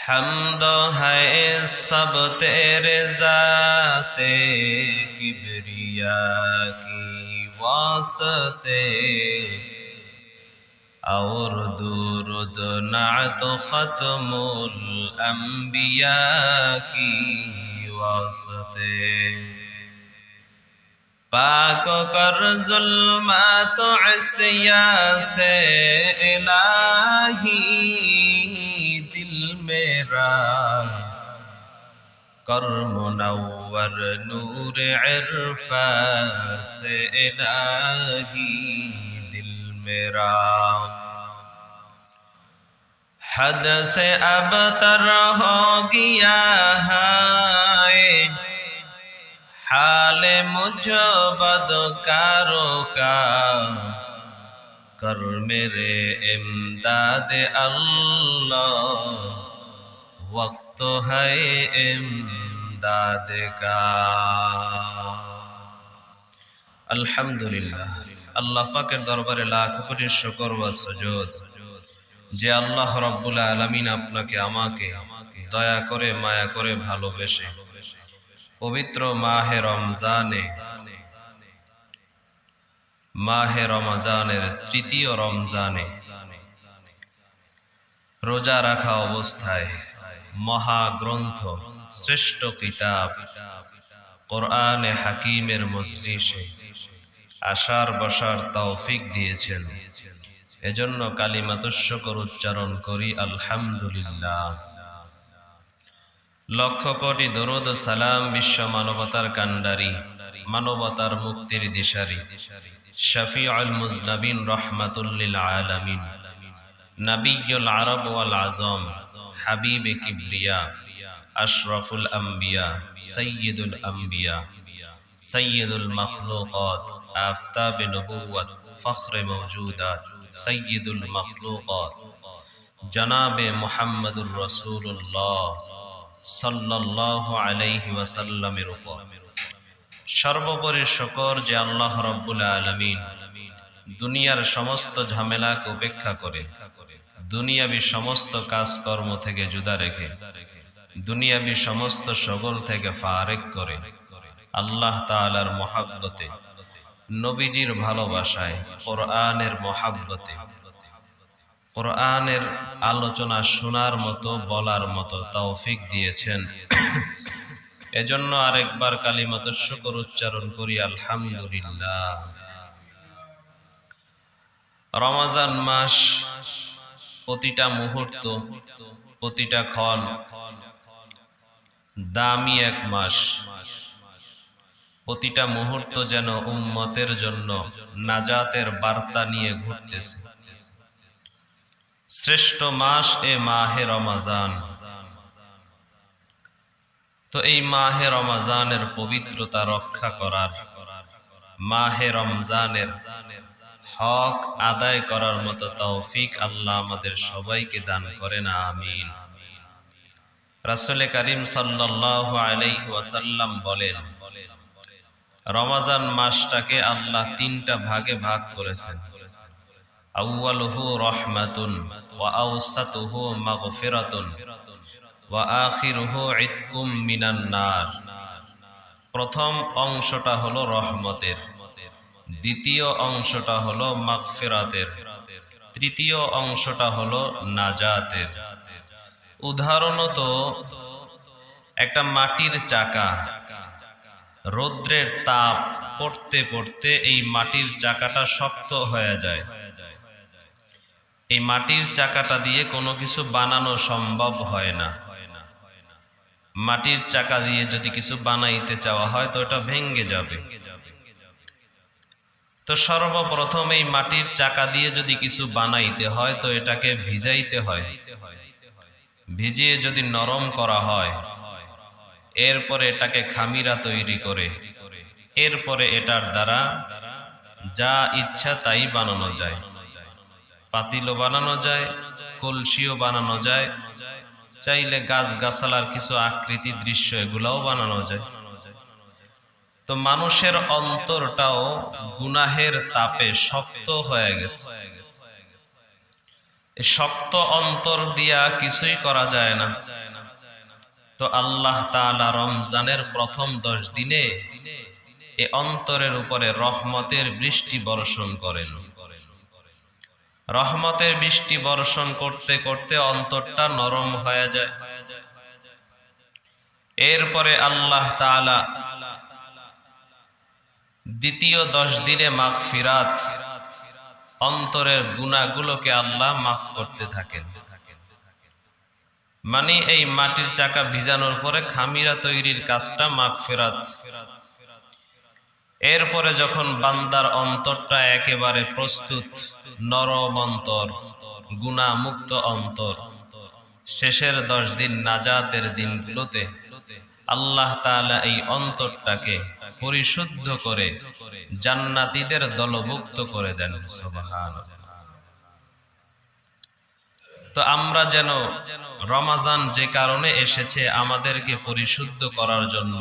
हम्द है सब तेरे ज़ाते किबरिया की वास्ते और दुरूद नात ख़त्मुल अंबिया की वास्ते पाक कर ज़ुल्मत इस्या से इलाही दिल मेरा कर मुनव्वर नूर इरफा से इलाही दिल मेरा हद से अबतर हो गया है हाल मुझ बदकारों का कर मेरे इमदाद अल्लाह वक्त है इमदाद का। अल्हम्दुलिल्लाह अल्लाह पाकेर दरबारे लाख कोटी शुक्र व सुजूद যে আল্লাহ রব্বুল আলামিন আপনাকে আমাকে দয়া করে মায়া করে ভালোবেসে পবিত্র মাহে রমজানের তৃতীয় রমজানে রোজা রাখা অবস্থায় মহাগ্রন্থ শ্রেষ্ঠ কিতাব কোরআনে হাকিমের মজলিসে আসার বসার তৌফিক দিয়েছেন। এজন্য কালিমাতুশ শুকর উচ্চারণ করি আলহামদুলিল্লাহ। লক্ষ কোটি দরুদ ও সালাম বিশ্ব মানবতার কান্ডারি মানবতার মুক্তির দিশারি শফিউল মুজনবিন রাহমাতুল লিল আলামিন নবিয়ুল আরব ওয়াল আজম হাবিবে কিবরিয়া আশরাফুল আম্বিয়া সাইয়্যিদুল আম্বিয়া সাইয়্যিদুল মাখলুকাত আফতাবে নবুওয়াত ফখরে মওজুদাত সাইয়্যিদুল মাখলুকাত জনাবে মুহাম্মদুর রাসূলুল্লাহ সাল্লাল্লাহু আলাইহি ওয়াসাল্লামের উপর সর্বোপরি শুকর যে আল্লাহ রাব্বুল আলামিন দুনিয়ার সমস্ত ঝামেলাকে উপেক্ষা করে দুনিয়াবি সমস্ত কাজকর্ম থেকে জুদা রেখে দুনিয়াবি সমস্ত শগল থেকে ফারেক করে আল্লাহ তাআলার মহব্বতে নবীজির ভালোবাসায় কোরআনের মহব্বতে কোরআনের আলোচনা শোনার মতো বলার মতো তৌফিক দিয়েছেন। এজন্য আরেকবার কালিমাতুশ শুকর উচ্চারণ করি আলহামদুলিল্লাহ। রমজান মাস প্রতিটা মুহূর্ত প্রতিটা ক্ষণ দামি এক মাস, প্রতিটা মুহূর্ত যেন উম্মতের জন্য নাজাতের বার্তা নিয়ে ঘুরতেছে। শ্রেষ্ঠ মাস এ মাহে রমজান। তো এই মাহে রমজানের পবিত্রতা রক্ষা করার মাহে রমজানের হক আদায় করার মতো তৌফিক আল্লাহ আমাদের সবাইকে দান করেন, আমিন। রাসূল করিম সাল্লাল্লাহু আলাইহি ওয়াসাল্লাম বলেন, রমজান মাসটাকে আল্লাহ তিনটা ভাগে ভাগ করেছেন। আউয়ালুহু রাহমাতুন ওয়া আওসাতুহু মাগফিরাতুন ওয়া আখিরুহু ইতকুম মিনান নার। প্রথম অংশটা হলো রহমতের, দ্বিতীয় অংশটা হলো মাগফিরাতের, তৃতীয় অংশটা হলো নাজাতের। উদাহরণত একটা মাটির চাকা, রৌদ্রের তাপ পড়তে পড়তে এই মাটির চাকাটা শক্ত হয়ে যায়। এই মাটির চাকাটা দিয়ে কোনো কিছু বানানো সম্ভব হয় না। মাটির চাকা দিয়ে যদি কিছু বানাইতে চাওয়া হয় তো এটা ভেঙে যাবে। তো সর্বপ্রথম এই মাটির চাকা দিয়ে যদি কিছু বানাইতে হয় তো এটাকে ভিজাইতে হয়। ভিজিয়ে যদি নরম করা হয়, এরপরে এটাকে খামিরা তৈরি করে এরপরে এটার দ্বারা যা ইচ্ছা তাই বানানো যায়। পাতিলও বানানো যায়, কলসিও বানানো যায়, চাইলে গাছ গাছালার কিছু আকৃতি দৃশ্য এগুলাও বানানো যায়। তো মানুষের অন্তরটাও গুনাহের তাপে শক্ত হয়ে গেছে। এই শক্ত অন্তর দিয়া কিছুই করা যায় না। তো আল্লাহ তাআলা রমজানের প্রথম 10 দিনে এই অন্তরের উপরে রহমতের বৃষ্টি বর্ষণ করেন। রহমতের বৃষ্টি বর্ষণ করতে করতে অন্তরটা নরম হয়ে যায়। এরপরে আল্লাহ তাআলা দ্বিতীয় 10 দিনে মাগফিরাত, অন্তরের গুনাহগুলোকে আল্লাহ মাফ করতে থাকেন। মানে এই মাটির চাকা ভিজানোর পরে খামিরা তৈরির কাজটা মাগফিরাত। এরপরে যখন বান্দার অন্তরটা একেবারে প্রস্তুত, নরম অন্তর, গুনাহ মুক্ত অন্তর, শেষের 10 দিন নাজাতের দিনগুলোতে আল্লাহ তাআলা এই অন্তরটাকে পরিশুদ্ধ করে জান্নাতীদের দলভুক্ত করে দেন। সুবহানাল্লাহ। তো আমরা যেন রমাজান যে কারণে এসেছে আমাদেরকে পরিশুদ্ধ করার জন্য,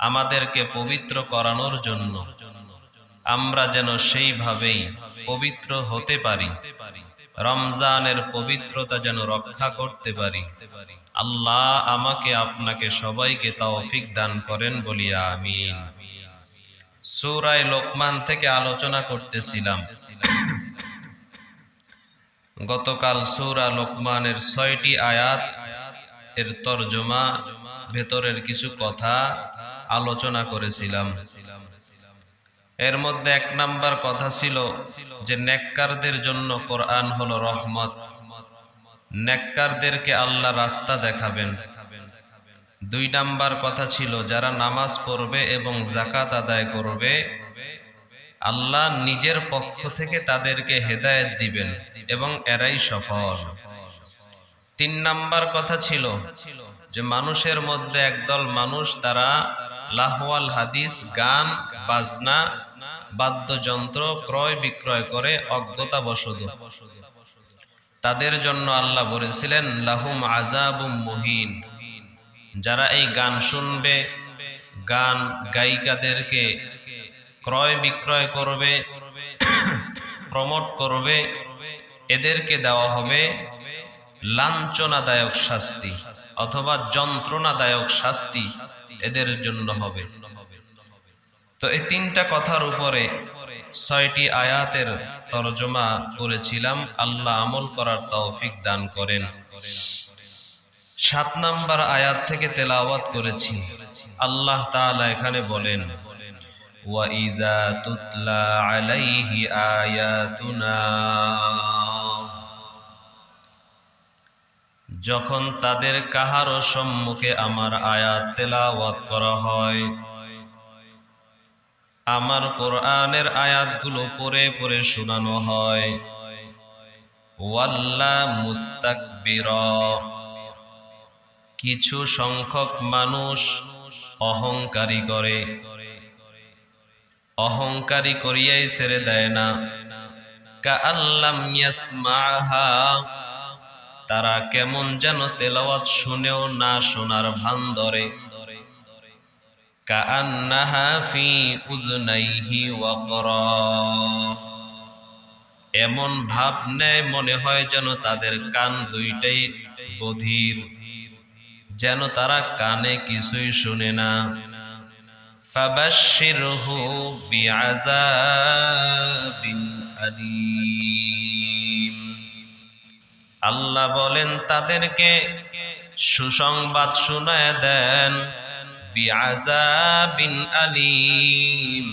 আমাদেরকে পবিত্র করানোর জন্য, আমরা যেন সেইভাবেই পবিত্র হতে পারি, রমজানের পবিত্রতা যেন রক্ষা করতে পারি। আল্লাহ আমাকে আপনাকে সবাইকে তৌফিক দান করেন, বলি আমিন। সূরা লোকমান থেকে আলোচনা করতেছিলাম। গতকাল সূরা লোকমানের 6টি আয়াত এর তরজমা, ভেতরের কিছু কথা আলোচনা করেছিলাম। এর মধ্যে 1 নাম্বার কথা ছিল যে নেককারদের জন্য কোরআন হলো রহমত, নেককারদেরকে আল্লাহ রাস্তা দেখাবেন। 2 নাম্বার কথা ছিল যারা নামাজ পড়বে এবং যাকাত আদায় করবে আল্লাহ নিজের পক্ষ থেকে তাদেরকে হেদায়েত দিবেন এবং এরাই সফল। 3 নাম্বার কথা ছিল যে মানুষের মধ্যে একদল মানুষ, তারা লাহওয়াল হাদিস, গান বাজনা, বাদ্যযন্ত্র ক্রয় বিক্রয় করে অজ্ঞতাবশত। তাদের জন্য আল্লাহ বলেছিলেন লাহুম আযাবুম মুহিন। যারা এই গান শুনবে, গান গায়িকাদেরকে ক্রয় বিক্রয় করবে, প্রমোট করবে, এদেরকে দেওয়া হবে লাঞ্ছনাদায়ক শাস্তি অথবা যন্ত্রণাদায়ক শাস্তি, এদের জন্য হবে। তো এই 3টা কথার উপরে 6টি আয়াতের তরজমা করেছিলাম। আল্লাহ আমল করার তৌফিক দান করেন। 7 নাম্বার আয়াত থেকে তেলাওয়াত করেছি। আল্লাহ তাআলা এখানে বলেন ওয়া ইযা তুতলা আলাইহি আয়াতুনা, যখন তাদের কাহারো সম্মুখে আমার আয়াত তেলাওয়াত করা হয়, আমার কোরআনের আয়াতগুলো পড়ে পড়ে শোনানো হয়, ওয়াল্লা মুস্তাকবিরা, কিছু সংখ্যক মানুষ অহংকারী করে, অহংকারী করিয়াই ছেড়ে দেয় না। কাআল্লাম ইয়াসমাহা, তারা কেমন যেন তেলাওয়াত শুনেও না শোনার ভান ধরে। কাআন্নাহা ফি উযনাইহি ওয়াকরা, এমন ভাব নেয় মনে হয় যেন তাদের কান দুইটাই বধির, যেন তারা কানে কিছুই শুনে না। ফাবাশশিরহু বিআযাবিন আলীম, আল্লাহ বলেন তাদেরকে সুসংবাদ শোনায় দেন, বিআযাবিন আলীম,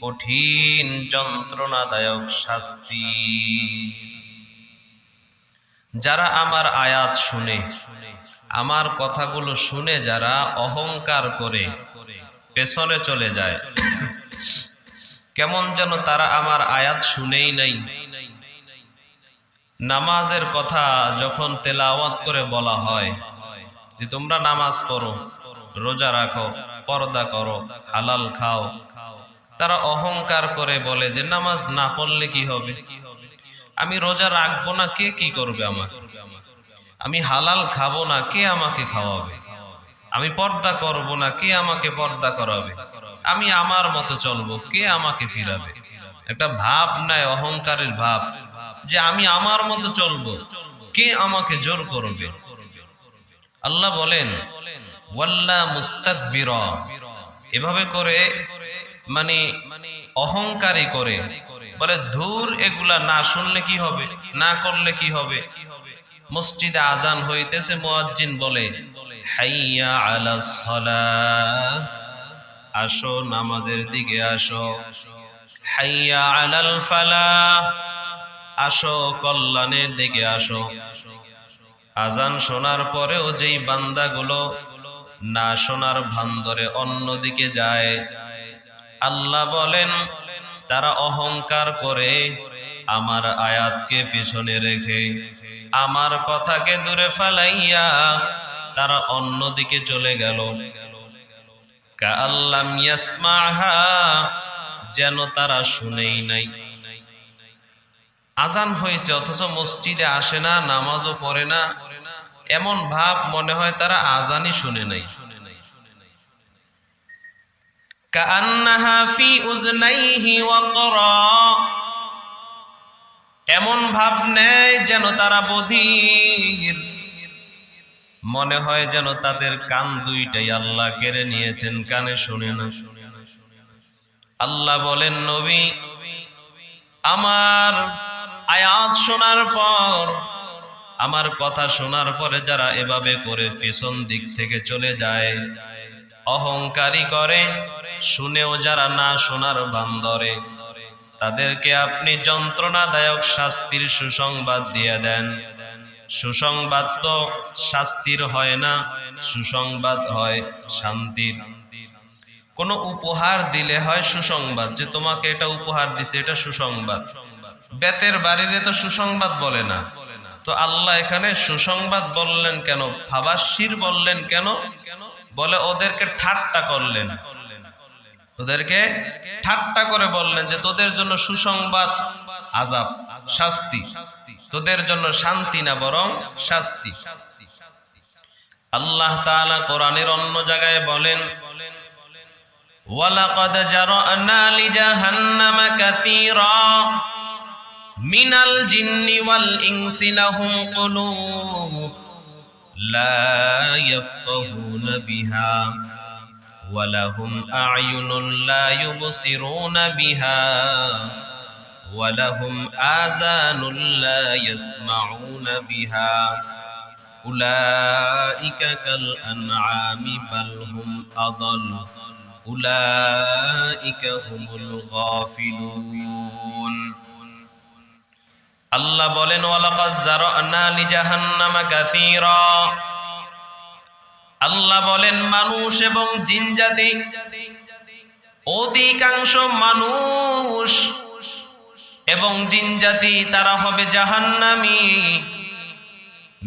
কঠিন যন্ত্রণাদায়ক শাস্তি। যারা আমার আয়াত শুনে, আমার কথাগুলো শুনে যারা অহংকার করে পেছনে চলে যায়, কেমন যেন তারা আমার আয়াত শুনেই নাই। নামাজের কথা যখন তেলাওয়াত করে বলা হয় যে তোমরা নামাজ পড়ো, রোজা রাখো, পর্দা করো, হালাল খাও, তারা অহংকার করে বলে যে নামাজ না পড়লে কি হবে, আমি রোজা রাখবো না, কে কি করবে আমাকে, আমি হালাল খাবো না, কে আমাকে খাওয়াবে, আমি পর্দা করব না, কে আমাকে পর্দা করাবে, আমি আমার মতো চলবো, কে আমাকে ফিরাবে। একটা ভাব নাই, অহংকারের ভাব, যে আমি আমার মতো চলবো, কে আমাকে জোর করবে? আল্লাহ বলেন ওয়াল্লা মুস্তাকবিরা, এভাবে করে মানে অহংকারী করে বলে ধুর, এগুলা না শুনলে কি হবে, না করলে কি হবে। মসজিদে আজান হইতেছে, মুয়াজ্জিন বলে হাইয়া আলাস সালাহ, আসো নামাজের দিকে আসো। হাইয়া আলাল ফালাহ, আসো কল্যাণের দিকে আসো। আজান শোনার পরেও যেই বান্দাগুলো না শোনার ভান ধরে অন্যদিকে যায়, আল্লাহ বলেন তারা অহংকার করে আমার আয়াতকে পিছনে রেখে, আমার কথাকে দূরে ফেলাইয়া তারা অন্যদিকে চলে গেল। কাআল্লাম ইয়াসমাহা, যেন তারা শুনেই নাই। আজান হয়েছে অথচ মসজিদে আসে না, নামাজও পড়ে না, এমন ভাব মনে হয় তারা আজানই শুনে নাই। কাআন্নাহা ফি উযনাইহি ওয়াকরা, এমন ভাব নেয় যেন তারা বধির, মনে হয় যেন তাদের কান দুইটাই আল্লাহ কেড়ে নিয়েছেন, কানে শুনে না। আল্লাহ বলেন নবী, আমার আয়াত শোনার পর, আমার কথা শোনার পরে যারা এভাবে করে পেছন দিক থেকে চলে যায়, অহংকারী করে, শুনেও যারা না শোনার ভান ধরে, তাদেরকে আপনি যন্ত্রণাদায়ক শাস্তির সুসংবাদ দিয়ে দেন। সুসংবাদ তো শাস্তির হয় না, সুসংবাদ হয় শান্তির। কোন উপহার দিলে হয় সুসংবাদ, যে তোমাকে এটা উপহার দিছে, এটা সুসংবাদ। বেতের বাড়িরে তো সুসংবাদ বলে না। তো আল্লাহ এখানে সুসংবাদ বললেন কেন, ফাবাশির বললেন কেন? বলে ওদেরকে ঠাট্টা করলেন, ওদেরকে ঠাট্টা করে বললেন যে তোদের জন্য সুসংবাদ আযাব, শাস্তি, তোদের জন্য শান্তি না বরং শাস্তি। আল্লাহ তাআলা কোরআনের অন্য জায়গায় বলেন ওয়ালাকাদ জারানা লিজাহান্নামা কাসীরা মিনাল জিন্নি ওয়াল ইনসি লাহুম কুলুব লা ইয়াফকাহুনা বিহা ওয়া লাহুম আ'য়ুনুন লা ইউবসিরুনা বিহা ওয়া লাহুম আযানুন লা ইয়াসমাউনা বিহা উলাইকা কাল আনআমি বাল হুম আদাল উলাইকা হুমুল গাফিলুন। আল্লাহ বলেন ওয়ালাকাদ জারানা লিজাহান্নামা কাসীরা, আল্লাহ বলেন মানুষ এবং জিন জাতি, অধিকাংশ মানুষ এবং জিন জাতি তারা হবে জাহান্নামী।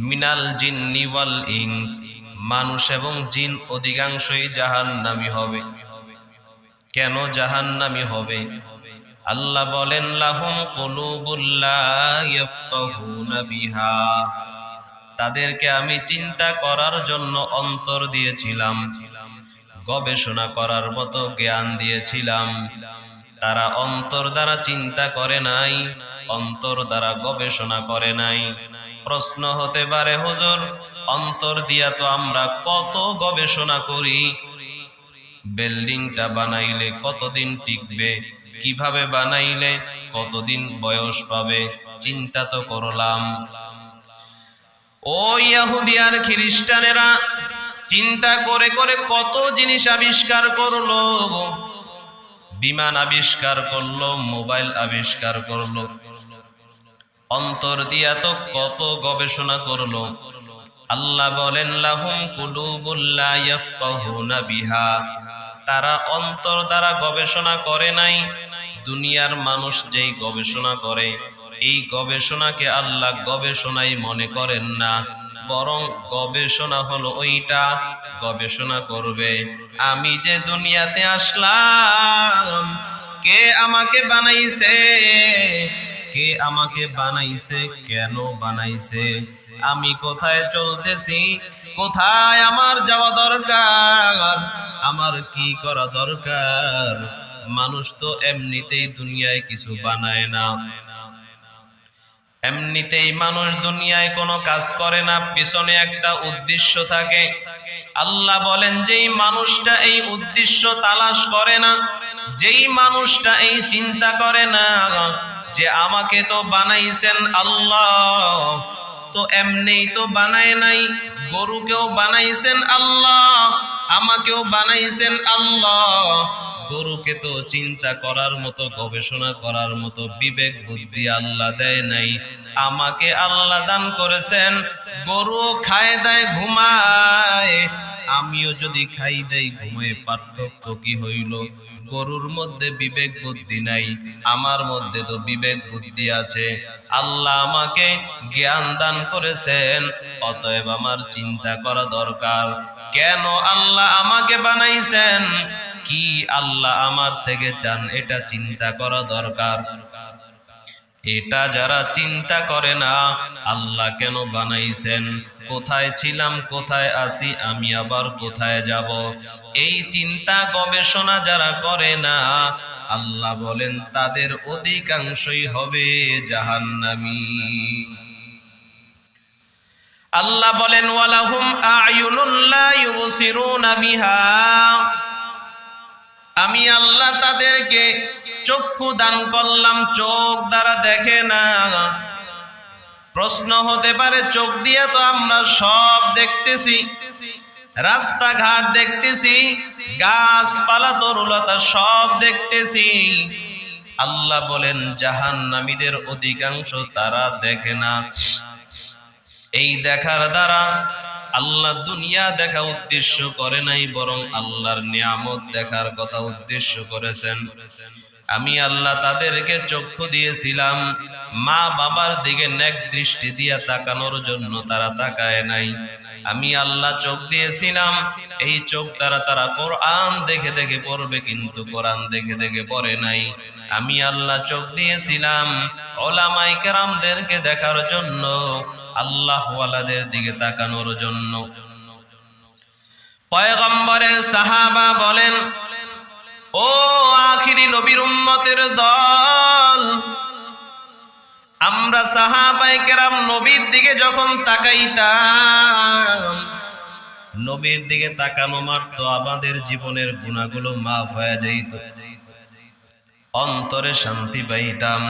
মিনাল জিন্নি ওয়াল ইনস, মানুষ এবং জিন অধিকাংশই জাহান্নামী হবে। কেন জাহান্নামী হবে? আল্লাহ বলেন লাহুম কুলুবুল লা ইয়াফকাহুনা বিহা, তাদেরকে আমি চিন্তা করার জন্য অন্তর দিয়েছিলাম, গবেষণা করার মতো জ্ঞান দিয়েছিলাম। তারা অন্তর দ্বারা চিন্তা করে নাই, অন্তর দ্বারা গবেষণা করে নাই। প্রশ্ন হতে পারে হুজুর, অন্তর দিয়া তো আমরা কত গবেষণা করি, বিল্ডিংটা বানাইলে কতদিন টিকবে, কিভাবে বানাইলে কতদিন বয়স পাবে, চিন্তা তো করলাম। ও ইহুদি আর খ্রিস্টানেরা চিন্তা করে করে কত জিনিস আবিষ্কার করলো, বিমান আবিষ্কার করলো, মোবাইল আবিষ্কার করলো, অন্তর দিয়া তো কত গবেষণা করলো। আল্লাহ বলেন লাহুম কুলুবুল লা ইয়াফকাহুনা বিহা, তারা অন্তর দ্বারা গবেষণা করে নাই। দুনিয়ার মানুষ যেই গবেষণা করে, এই গবেষণাকে আল্লাহ গবেষণাই মনে করেন না, বরং গবেষণা হলো ওইটা, গবেষণা করবে আমি যে দুনিয়াতে আসলাম, কে আমাকে বানাইছে, কে আমাকে বানাইছে, কেন বানাইছে, আমি কোথায় চলতেছি, কোথায় আমার যাওয়া দরকার, আমার কি করা দরকার। মানুষ তো এমনিতেই দুনিয়ায় কিছু বানায় না, এমনিতেই মানুষ দুনিয়ায় কোনো কাজ করে না, পিছনে একটা উদ্দেশ্য থাকে। আল্লাহ বলেন যেই মানুষটা এই উদ্দেশ্য তালাশ করে না, যেই মানুষটা এই চিন্তা করে না যে আমাকে তো বানাইছেন আল্লাহ, তো এমনিই তো বানায় নাই, গরুকেও বানাইছেন আল্লাহ, আমাকেও বানাইছেন আল্লাহ। গরুকে তো চিন্তা করার মতো, গবেষণা করার মতো বিবেক বুদ্ধি আল্লাহ দেয় নাই, আমাকে আল্লাহ দান করেছেন। গরু খায় দেয় ঘুমায়, আমিও যদি খাই দেই ঘুমায়, পার্থক্য কি হইল? গরুর মধ্যে বিবেক বুদ্ধি নাই, আমার মধ্যে তো বিবেক বুদ্ধি আছে। আল্লাহ আমাকে জ্ঞান দান করেছেন, অতএব আমার চিন্তা করা দরকার। কেন আল্লাহ আমাকে বানাইছেন, কি আল্লাহ আমার থেকে চান, এটা চিন্তা করা দরকার। এটা যারা চিন্তা করে না, আল্লাহ কেন বানাইছেন, কোথায় ছিলাম, কোথায় আছি, আমি আবার কোথায় যাব, এই চিন্তা গবেষণা যারা করে না, আল্লাহ বলেন তাদের অধিকাংশই হবে জাহান্নামী। আল্লাহ বলেন ওয়ালাহুম আ'য়ুনুন লা ইউবসিরুনা বিহা, আমি আল্লাহ তাদেরকে চক্ষু দান করলাম, চোখ দ্বারা দেখে না। প্রশ্ন হতে পারে, চোখ দিয়ে তো আমরা সব দেখতেছি, রাস্তাঘাট দেখতেছি, গাছপালা তরুলতা সব দেখতেছি। আল্লাহ বলেন জাহান্নামীদের অধিকাংশ তারা দেখে না। এই দেখার দ্বারা আল্লাহ দুনিয়া দেখা উদ্দেশ্য করে নাই, বরং আল্লাহর নিয়ামত দেখার কথা উদ্দেশ্য করেছেন। আমি আল্লাহ তাদেরকে চক্ষু দিয়েছিলাম, মা বাবার দিকে নেক দৃষ্টি দিয়ে তাকানোর জন্য তারা তাকায় নাই। আমি আল্লাহ চোখ দিয়েছিলাম, এই চোখ দ্বারা তারা কোরআন দেখে দেখে পড়বে, কিন্তু কোরআন দেখে দেখে পড়ে নাই। আমি আল্লাহ চোখ দিয়েছিলাম উলামায়ে কেরামদেরকে দেখার জন্য, আল্লাহ ওয়ালাদের দিকে তাকানোর জন্য। পয়গম্বরের সাহাবা বলেন, ও আখিরি নবীর উম্মতের দল, আমরা সাহাবায়ে কেরাম নবীর দিকে যখন তাকাইতাম, নবীর দিকে তাকানো মাত্র আমাদের জীবনের গুনাহগুলো মাফ হয়ে যাইত, অন্তরে শান্তি পাইতাম।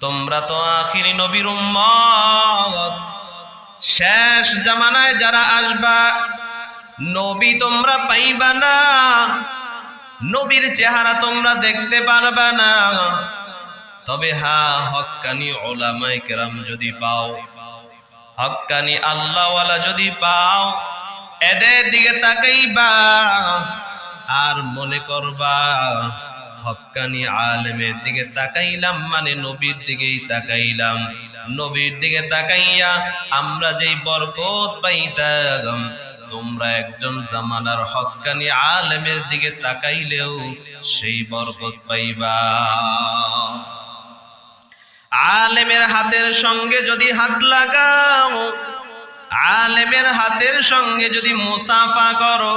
তোমরা তো আখিরি নবীর উম্মত, শেষ জামানায় যারা আসবা, নবী তোমরা পাইবা না, নবীর চেহারা তোমরা দেখতে পারবা না। তবে হ্যাঁ, হক্কানি উলামায়ে কেরাম যদি পাও, হক্কানি আল্লাহওয়ালা যদি পাও, এদের দিকে তাকাইবা আর মনে করবা হক্কানি আলেমের দিকে তাকাইলাম মানে নবীর দিকেই তাকাইলাম। নবীর দিকে তাকাইয়া আমরা যেই বরকত পাইতাম, তোমরা একজন জামানার হক্কানি আলেমের দিকে তাকাইলেও সেই বরকত পাইবা। আলেমের হাতের সঙ্গে যদি হাত লাগাও, আলেমের হাতের সঙ্গে যদি মুসাফা করো,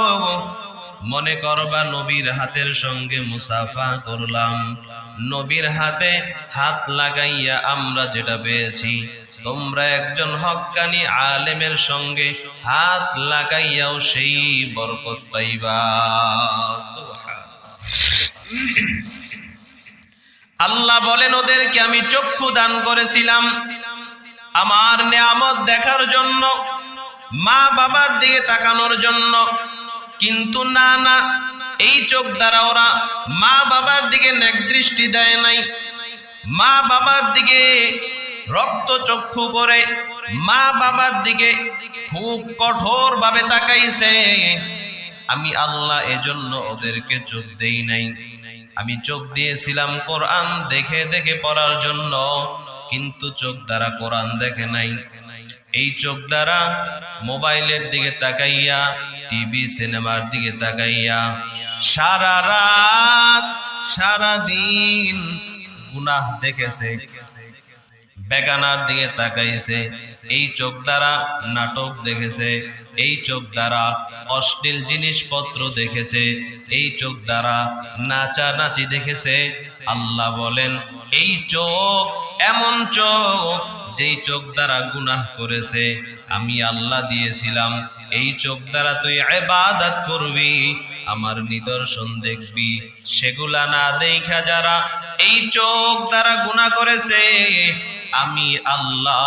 মনে করবা নবীর হাতের সঙ্গে মুসাফা করলাম। নবীর হাতে হাত লাগাইয়া আমরা যেটা পেয়েছি, তোমরা একজন হক্কানি আলেমের সঙ্গে হাত লাগাইয়াও সেই বরকত পাইবা। আল্লাহ বলেন ওদেরকে আমি চক্ষু দান করেছিলাম আমার নিয়ামত দেখার জন্য, মা বাবার দিকে তাকানোর জন্য, কিন্তু না না, এই চোখ দ্বারা ওরা মা বাবার দিকে নেক দৃষ্টি দেয় নাই, মা বাবার দিকে রক্ত চক্ষু করে মা বাবার দিকে খুব কঠোর ভাবে তাকাইছে। আমি আল্লাহ এজন্য ওদেরকে চোখ দেই নাই। আমি চোখ দিয়েছিলাম কোরআন দেখে দেখে পড়ার জন্য, কিন্তু চোখ দ্বারা কোরআন দেখে নাই। এই চোখ দ্বারা মোবাইলের দিকে তাকাইয়া, টিভি সিনেমার দিকে তাকাইয়া সারা রাত সারা দিন গুনাহ দেখেছে, বেগানার দিকে তাকাইছে, এই চোখ দ্বারা নাটক দেখেছে, এই চোখ দ্বারা অশ্লীল জিনিসপত্র দেখেছে, এই চোখ দ্বারা নাচানাচি দেখেছে। আল্লাহ বলেন এই চোখ এমন চোখ যেই চোখ দ্বারা গুনাহ করেছে, আমি আল্লাহ দিয়েছিলাম এই চোখ দ্বারা তুই ইবাদত করবি, আমার নিদর্শন দেখবি। সেগুলা না দেখা যারা এই চোখ দ্বারা গুনাহ করেছে, আমি আল্লাহ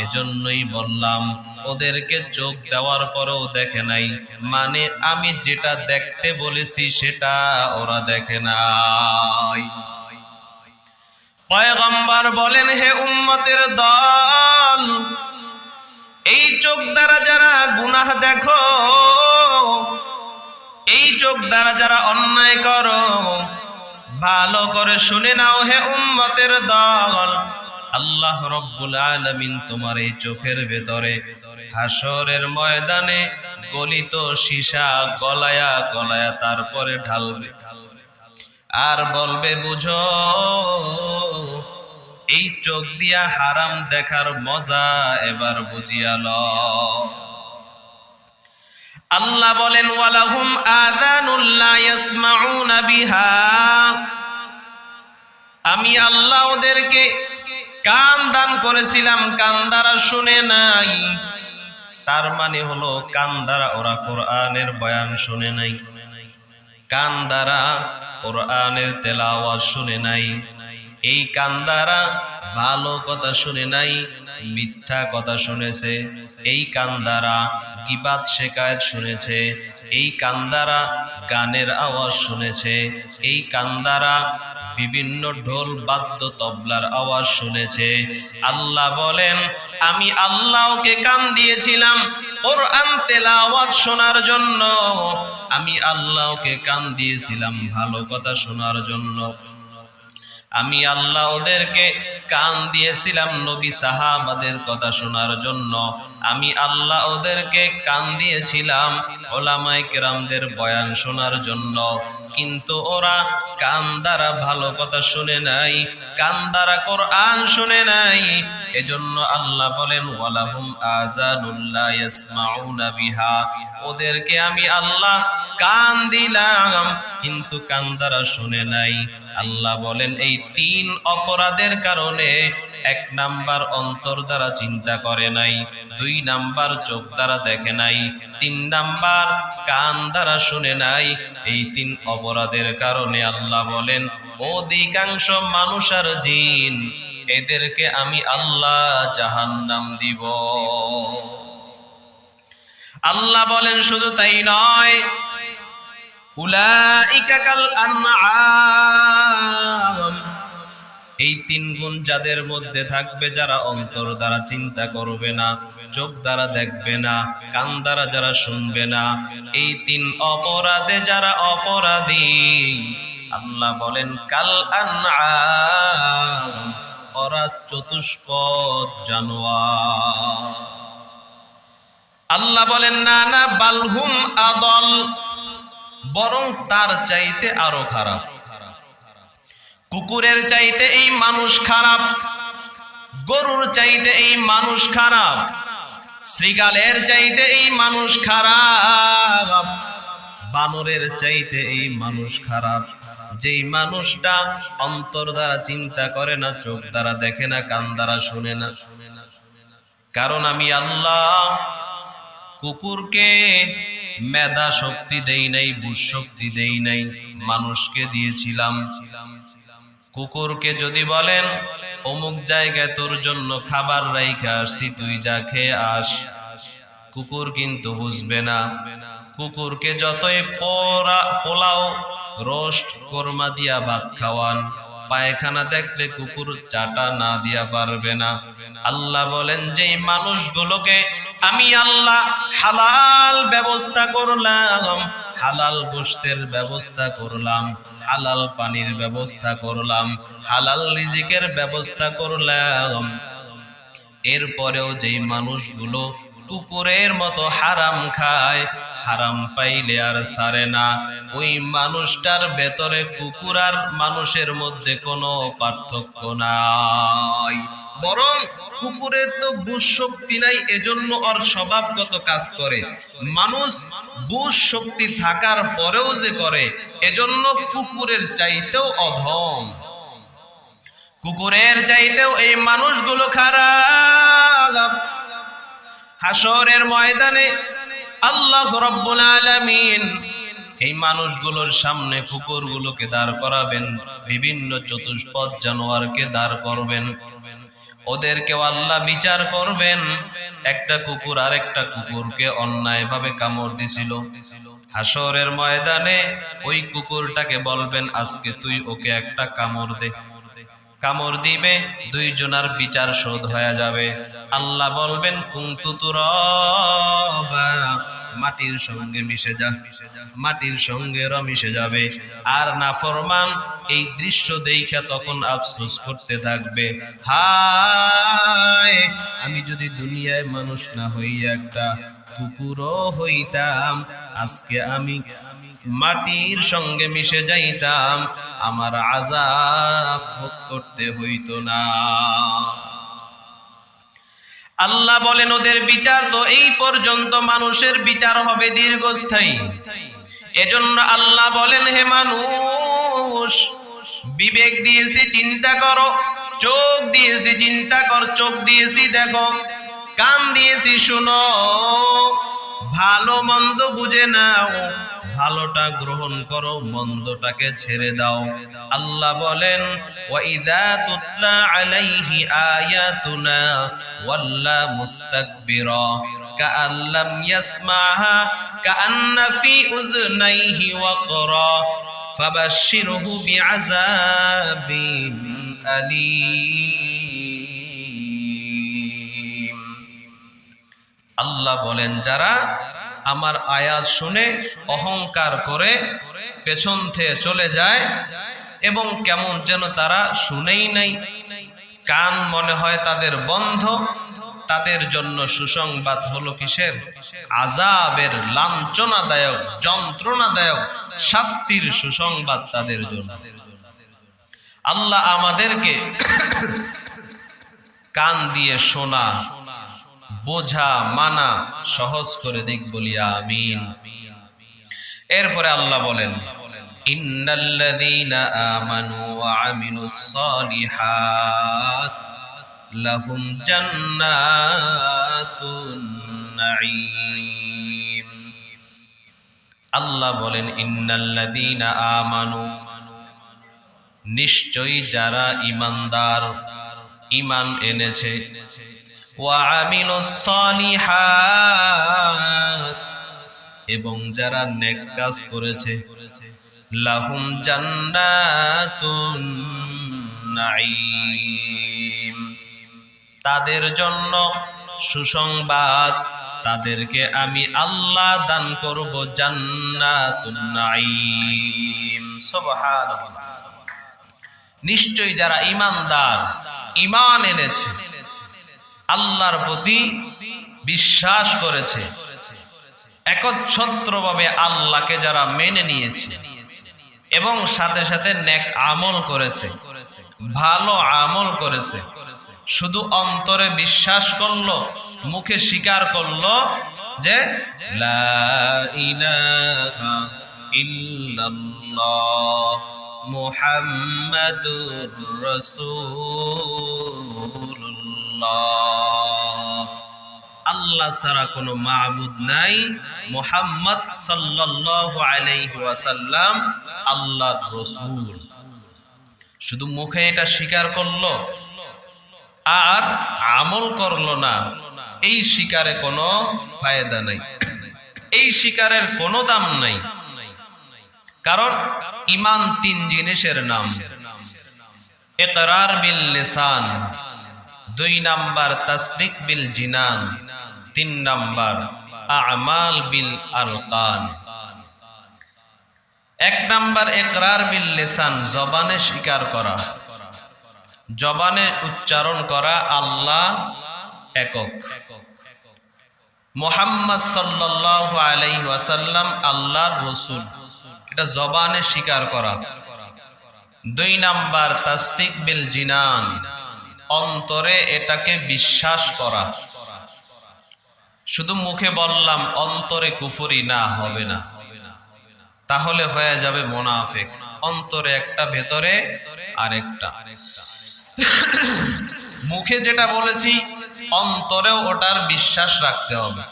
এজন্যই বললাম ওদেরকে চোখ দেওয়ার পরেও দেখে নাই, মানে আমি যেটা দেখতে বলেছি সেটা ওরা দেখে নাই। পয়গম্বর বলেন হে উম্মতের দল, এই চোখ দ্বারা যারা গুনাহ দেখো, এই চোখ দ্বারা যারা অন্যায় করো, ভালো করে শুনে নাও হে উম্মতের দল, আল্লাহ রব্বুল আলামিন তোমার এই চোখের ভেতরে হাসরের ময়দানে গলিত সীসা গলায়া গলায়া তারপরে ঢালবে আর বলবে বুঝো এই চোখ দিয়া হারাম দেখার মজা এবার বুঝিয়া লও। আল্লাহ বলেন ওয়ালাহুম আযানুল লা ইয়াসমাউনা বিহা, আমি আল্লাহ ওদেরকে কান দান করেছিলাম, কান দ্বারা শুনে নাই। তার মানে হলো কান দ্বারা ওরা কোরআনের বয়ান শুনে নাই, কান দ্বারা কোরআনের তেলাওয়াত শুনে নাই, এই কান দ্বারা ভালো কথা শুনে নাই, মিথ্যা কথা শুনেছে, এই কান দ্বারা গীবাত শিকায়েত শুনেছে, এই কান দ্বারা গানের আওয়াজ শুনেছে, এই কান দ্বারা বিভিন্ন ঢোল বাদ্য তবলার আওয়াজ শুনেছে। আল্লাহ বলেন আমি আল্লাহকে কান দিয়েছিলাম কোরআন তেলাওয়াত শোনার জন্য, আমি আল্লাহকে কান দিয়েছিলাম ভালো কথা শোনার জন্য, আমি আল্লাহ ওদেরকে কান দিয়েছিলাম নবী সাহাবাদের কথা শোনার জন্য, আমি আল্লাহ ওদেরকে কান দিয়েছিলাম ওলামায়ে কেরামদের বয়ান শোনার জন্য। কিন্তু ওরা কান দ্বারা ভালো কথা শুনে নাই, কান দ্বারা কোরআন শুনে নাই। এজন্য আল্লাহ বলেন ওয়ালাহুম আযানুল লা ইয়াসমাউনা বিহা, ওদেরকে আমি আল্লাহ কান দিলাম কিন্তু কান দ্বারা শুনে নাই। আল্লাহ বলেন এই তিন অপরাধের কারণে, এক নাম্বার অন্তর দ্বারা চিন্তা করে নাই, দুই নাম্বার চোখ দ্বারা দেখে নাই, তিন নাম্বার কান দ্বারা শুনে নাই, এই তিন অপরাধের কারণে আল্লাহ বলেন অধিকাংশ মানুষ আর জিন এদেরকে আমি আল্লাহ জাহান্নাম দিব। আল্লাহ বলেন শুধু তাই নয়, উলাইকা কাল আনআম, এই তিন গুণ যাদের মধ্যে থাকবে, যারা অন্তর দ্বারা চিন্তা করবে না, চোখ দ্বারা দেখবে না, কান দ্বারা যারা শুনবে না, এই তিন অপরাধে যারা অপরাধী, আল্লাহ বলেন কাল আনআম, ওরা চতুষ্পদ জানোয়ার। আল্লাহ বলেন না না বালহুম আদল, বরং তার চাইতে আরো খারাপ। কুকুরের চাইতে এই মানুষ খারাপ, গরুর চাইতে এই মানুষ খারাপ, শৃগালের চাইতে এই মানুষ খারাপ, বানরের চাইতে এই মানুষ খারাপ। যেই মানুষটা অন্তর দ্বারা চিন্তা করে না, চোখ দ্বারা দেখে না, কান দ্বারা শুনে না। কারণ আমি আল্লাহ কুকুরকে মেধা শক্তি দেই নাই, বুঝ শক্তি দেই নাই, মানুষকে দিয়েছিলাম। কুকুরকে যদি বলেন অমুক জায়গায় তোর জন্য খাবার রাইখা আসছি, তুই যা খেয়ে আস, কুকুর কিন্তু বুঝবে না। কুকুরকে যতই পোলাও রোস্ট কোরমা দিয়া ভাত খাওয়ান, পায়খানা দেখলে কুকুর চাটা না দিয়া পারবে না। আল্লাহ বলেন যেই মানুষগুলোকে আমি আল্লাহ হালাল ব্যবস্থা করলাম, হালাল গোশতের ব্যবস্থা করলাম, হালাল পানির ব্যবস্থা করলাম, হালাল রিজিকের ব্যবস্থা করলাম, এরপরেও যেই মানুষগুলো কুকুরের মতো হারাম খায়, হারাম পাইলে আর ছাড়ে না। ওই মানুষটার ভেতরে কুকুর আর মানুষের মধ্যে কোনো পার্থক্য নাই, বরং কুকুরের তো বুঝ শক্তি নাই, এজন্য ওর স্বভাবগত কাজ করে। মানুষ বুঝ শক্তি থাকার পরেও যে করে, এজন্য কুকুরের চাইতেও অধম, কুকুরের চাইতেও এই মানুষগুলো খারাপ। হাসরের ময়দানে আল্লাহ রাব্বুল আলামিন এই মানুষগুলোর সামনে কুকুরগুলোকে দাঁড় করাবেন, বিভিন্ন চতুষ্পদ জানোয়ারকে দাঁড় করবেন, ওদেরকেও আল্লাহ বিচার করবেন। একটা কুকুর আরেকটা কুকুরকে অন্যায়ভাবে কামড় দিছিল, হাসরের ময়দানে ওই কুকুরটাকে বলবেন, আজকে তুই ওকে একটা কামড় দে। কামড় দিবে, দুইজনার বিচার শোধ হয়ে যাবে। আল্লাহ বলবেন, কুনতু তুরাবা, মাটির সঙ্গে মিশে যা, মাটির সঙ্গে মিশে যাবে। আর নাফরমান এই দৃশ্য দেখে তখন আফসোস করতে থাকবে, হায় আমি যদি দুনিয়ায় মানুষ না হইয়া একটা কুকুরও হইতাম, আজকে আমি মাটির সঙ্গে মিশে যাইতাম, আমার আযাব ভোগ করতে হইতো না। আল্লাহ বলেন, ওদের বিচার তো এই পর্যন্ত, মানুষের বিচার হবে দীর্ঘস্থায়ী। এজন্য আল্লাহ বলেন, হে মানুষ, বিবেক দিয়েছি চিন্তা করো, চোখ দিয়েছি চিন্তা কর, চোখ দিয়েছি দেখো, কান দিয়েছি শুনো, ভালো মন্দ বুঝে নাও, ভালোটা গ্রহণ করো, মন্দটাকে ছেড়ে দাও। আল্লাহ বলেন, ওয়া ইযা তুতলা আলাইহি আয়াতুনা ওয়াল্লা মুস্তাকবিরা কাআল্লাম ইয়াসমাহা কাআন্না ফি উযনাইহি ওয়াকরা ফাবাশশিরহু বিআযাবিন আলীম। আল্লাহ বলেন, যারা আমার আয়াত শুনে অহংকার করে পেছন থেকে চলে যায় এবং কেমন যেন তারা শুনেই নাই, কান মনে হয় তাদের বন্ধ, তাদের জন্য সুসংবাদ হলো কিসের? আযাবের, লাঞ্ছনাদায়ক, যন্ত্রণাদায়ক শাস্তির সুসংবাদ তাদের জন্য। আল্লাহ আমাদেরকে কান দিয়ে শোনা, বোঝা, মানা সহজ করে দিক, বলি আমিন। এরপরে আল্লাহ বলেন, ইন্নাল্লাযীনা আমানু ওয়া আমিলুস সালিহাত লাহুম জান্নাতুন নাঈম। আল্লাহ বলেন, ইন্নাল্লাযীনা আমানু, নিশ্চয়ই যারা ঈমানদার, ঈমান এনেছে, ওয়া আমিলুস সালিহাত, এবং যারা নেক কাজ করেছে, লাহুম জান্নাতুন নাঈম, তাদের জন্য সুসংবাদ, তাদেরকে আমি আল্লাহ দান করব জান্নাতুন নাঈম। সুবহানাল্লাহ। নিশ্চয়ই যারা ঈমানদার, ঈমান এনেছে, আল্লাহর প্রতি বিশ্বাস করেছে, একচ্ছত্রভাবে আল্লাহকে যারা মেনে নিয়েছে এবং সাথে সাথে নেক আমল করেছে, ভালো আমল করেছে, শুধু অন্তরে বিশ্বাস করলো, মুখে স্বীকার করলো যে লা ইলাহা ইল্লাল্লাহ মুহাম্মাদুর রাসূলুল্লাহ, আল্লাহ ছাড়া কোনো মাবুদ নাই, মুহাম্মদ সাল্লাল্লাহু আলাইহি ওয়াসাল্লাম আল্লাহর রাসূল। শুধু মুখে এটা স্বীকার করলো আর আমল করলো না, এই স্বীকারে কোনো ফায়দা নাই, এই স্বীকারের কোনো দাম নাই। কারণ ঈমান তিন জিনিসের নাম, ইকরার বিল লিসান, 2 নাম্বার তাসদিক বিল জিনান, 3 নাম্বার আমাল বিল আরকান। 1 নাম্বার ইকরার বিল লিসান, জবানে স্বীকার করা, জবানে উচ্চারণ করা আল্লাহ একক, মুহাম্মদ সাল্লাল্লাহু আলাইহি ওয়াসাল্লাম আল্লাহর রাসূল, এটা জবানে স্বীকার করা। 2 নাম্বার তাসদিক বিল জিনান, অন্তরে এটাকে বিশ্বাস করা। শুধু মুখে বললাম, অন্তরে কুফরি না, হবে না, তাহলে হয়ে যাবে মুনাফিক। অন্তরে একটা, ভেতরে আরেকটা। মুখে যেটা বলেছি অন্তরেও ওটার বিশ্বাস রাখতে হবে।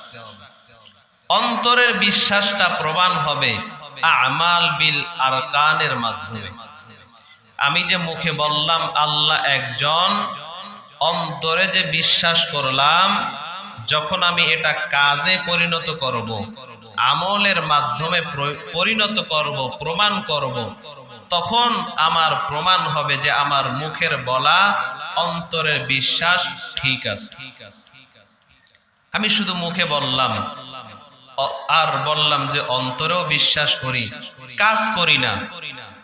অন্তরের বিশ্বাসটা প্রমাণ হবে আমাল বিল আরকানের মাধ্যমে। আমি যে মুখে বললাম আল্লাহ একজন, অন্তরে যে বিশ্বাস করলাম, যখন আমি এটা কাজে পরিণত করব, আমলের মাধ্যমে পরিণত করব, প্রমাণ করব, তখন আমার প্রমাণ হবে যে আমার মুখের বলা, অন্তরের বিশ্বাস ঠিক আছে। আমি শুধু মুখে বললাম আর বললাম যে অন্তরেও বিশ্বাস করি, কাজ করি না,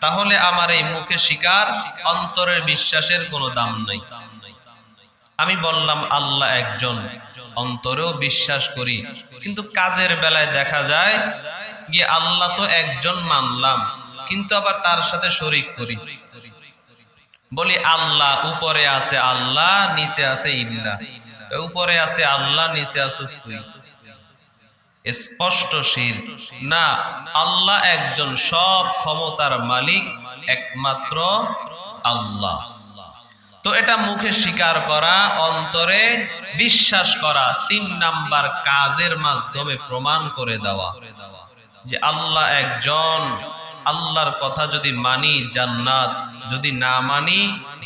তাহলে আমার এই মুখে স্বীকার, অন্তরের বিশ্বাসের কোনো দাম নাই। আমি বললাম আল্লাহ একজন, অন্তরেও বিশ্বাস করি, কিন্তু কাজের বেলায় দেখা যায় গিয়ে আল্লাহ তো একজন মানলাম, কিন্তু আবার তার সাথে শরীক করি। বলি আল্লাহ উপরে আছে, আল্লাহ নিচে আছে ইল্লাহ, উপরে আছে আল্লাহ, নিচে আছিস তুই। স্পষ্ট শিরক। না, আল্লাহ একজন, সব ক্ষমতার মালিক একমাত্র আল্লাহ। তো এটা মুখে স্বীকার করা, অন্তরে বিশ্বাস করা। 3 নাম্বার কাজের মাধ্যমে প্রমাণ করে দেওয়া যে আল্লাহ একজন। আল্লাহর কথা যদি মানি জান্নাত, যদি না মানি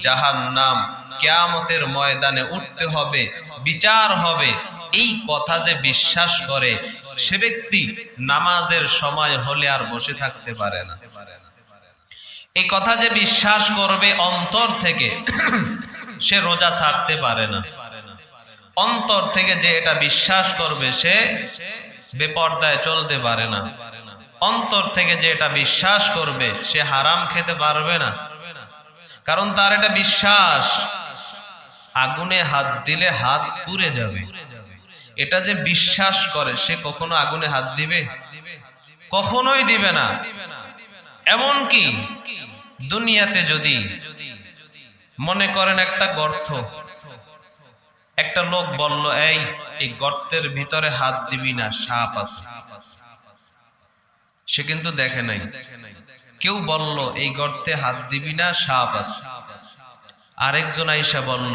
জাহান্নাম, কিয়ামতের ময়দানে উঠতে হবে, বিচার হবে। এই কথা যে বিশ্বাস করে, সে ব্যক্তি নামাজের সময় হলে আর বসে থাকতে পারে না। এই কথা যে বিশ্বাস করবে অন্তর থেকে, সে রোজা ছাড়তে পারে না। অন্তর থেকে যে এটা বিশ্বাস করবে, সে বেপরদায় চলতে পারে না। অন্তর থেকে যে এটা বিশ্বাস করবে, সে হারাম খেতে পারবে না, কারণ তার এটা বিশ্বাস আগুনে হাত দিলে হাত পুড়ে যাবে। এটা যে বিশ্বাস করে, সে কখনো আগুনে হাত দিবে? কখনোই দিবে না। এমন কি দুনিয়াতে যদি মনে করেন একটা গর্ত, একটা লোক বলল এই গর্তের ভিতরে হাত দিবি না, সাপ আছে। সে কিন্তু দেখে নাই। কেউ বলল এই গর্তে হাত দিবি না, সাপ আছে। আরেকজন আইসা বলল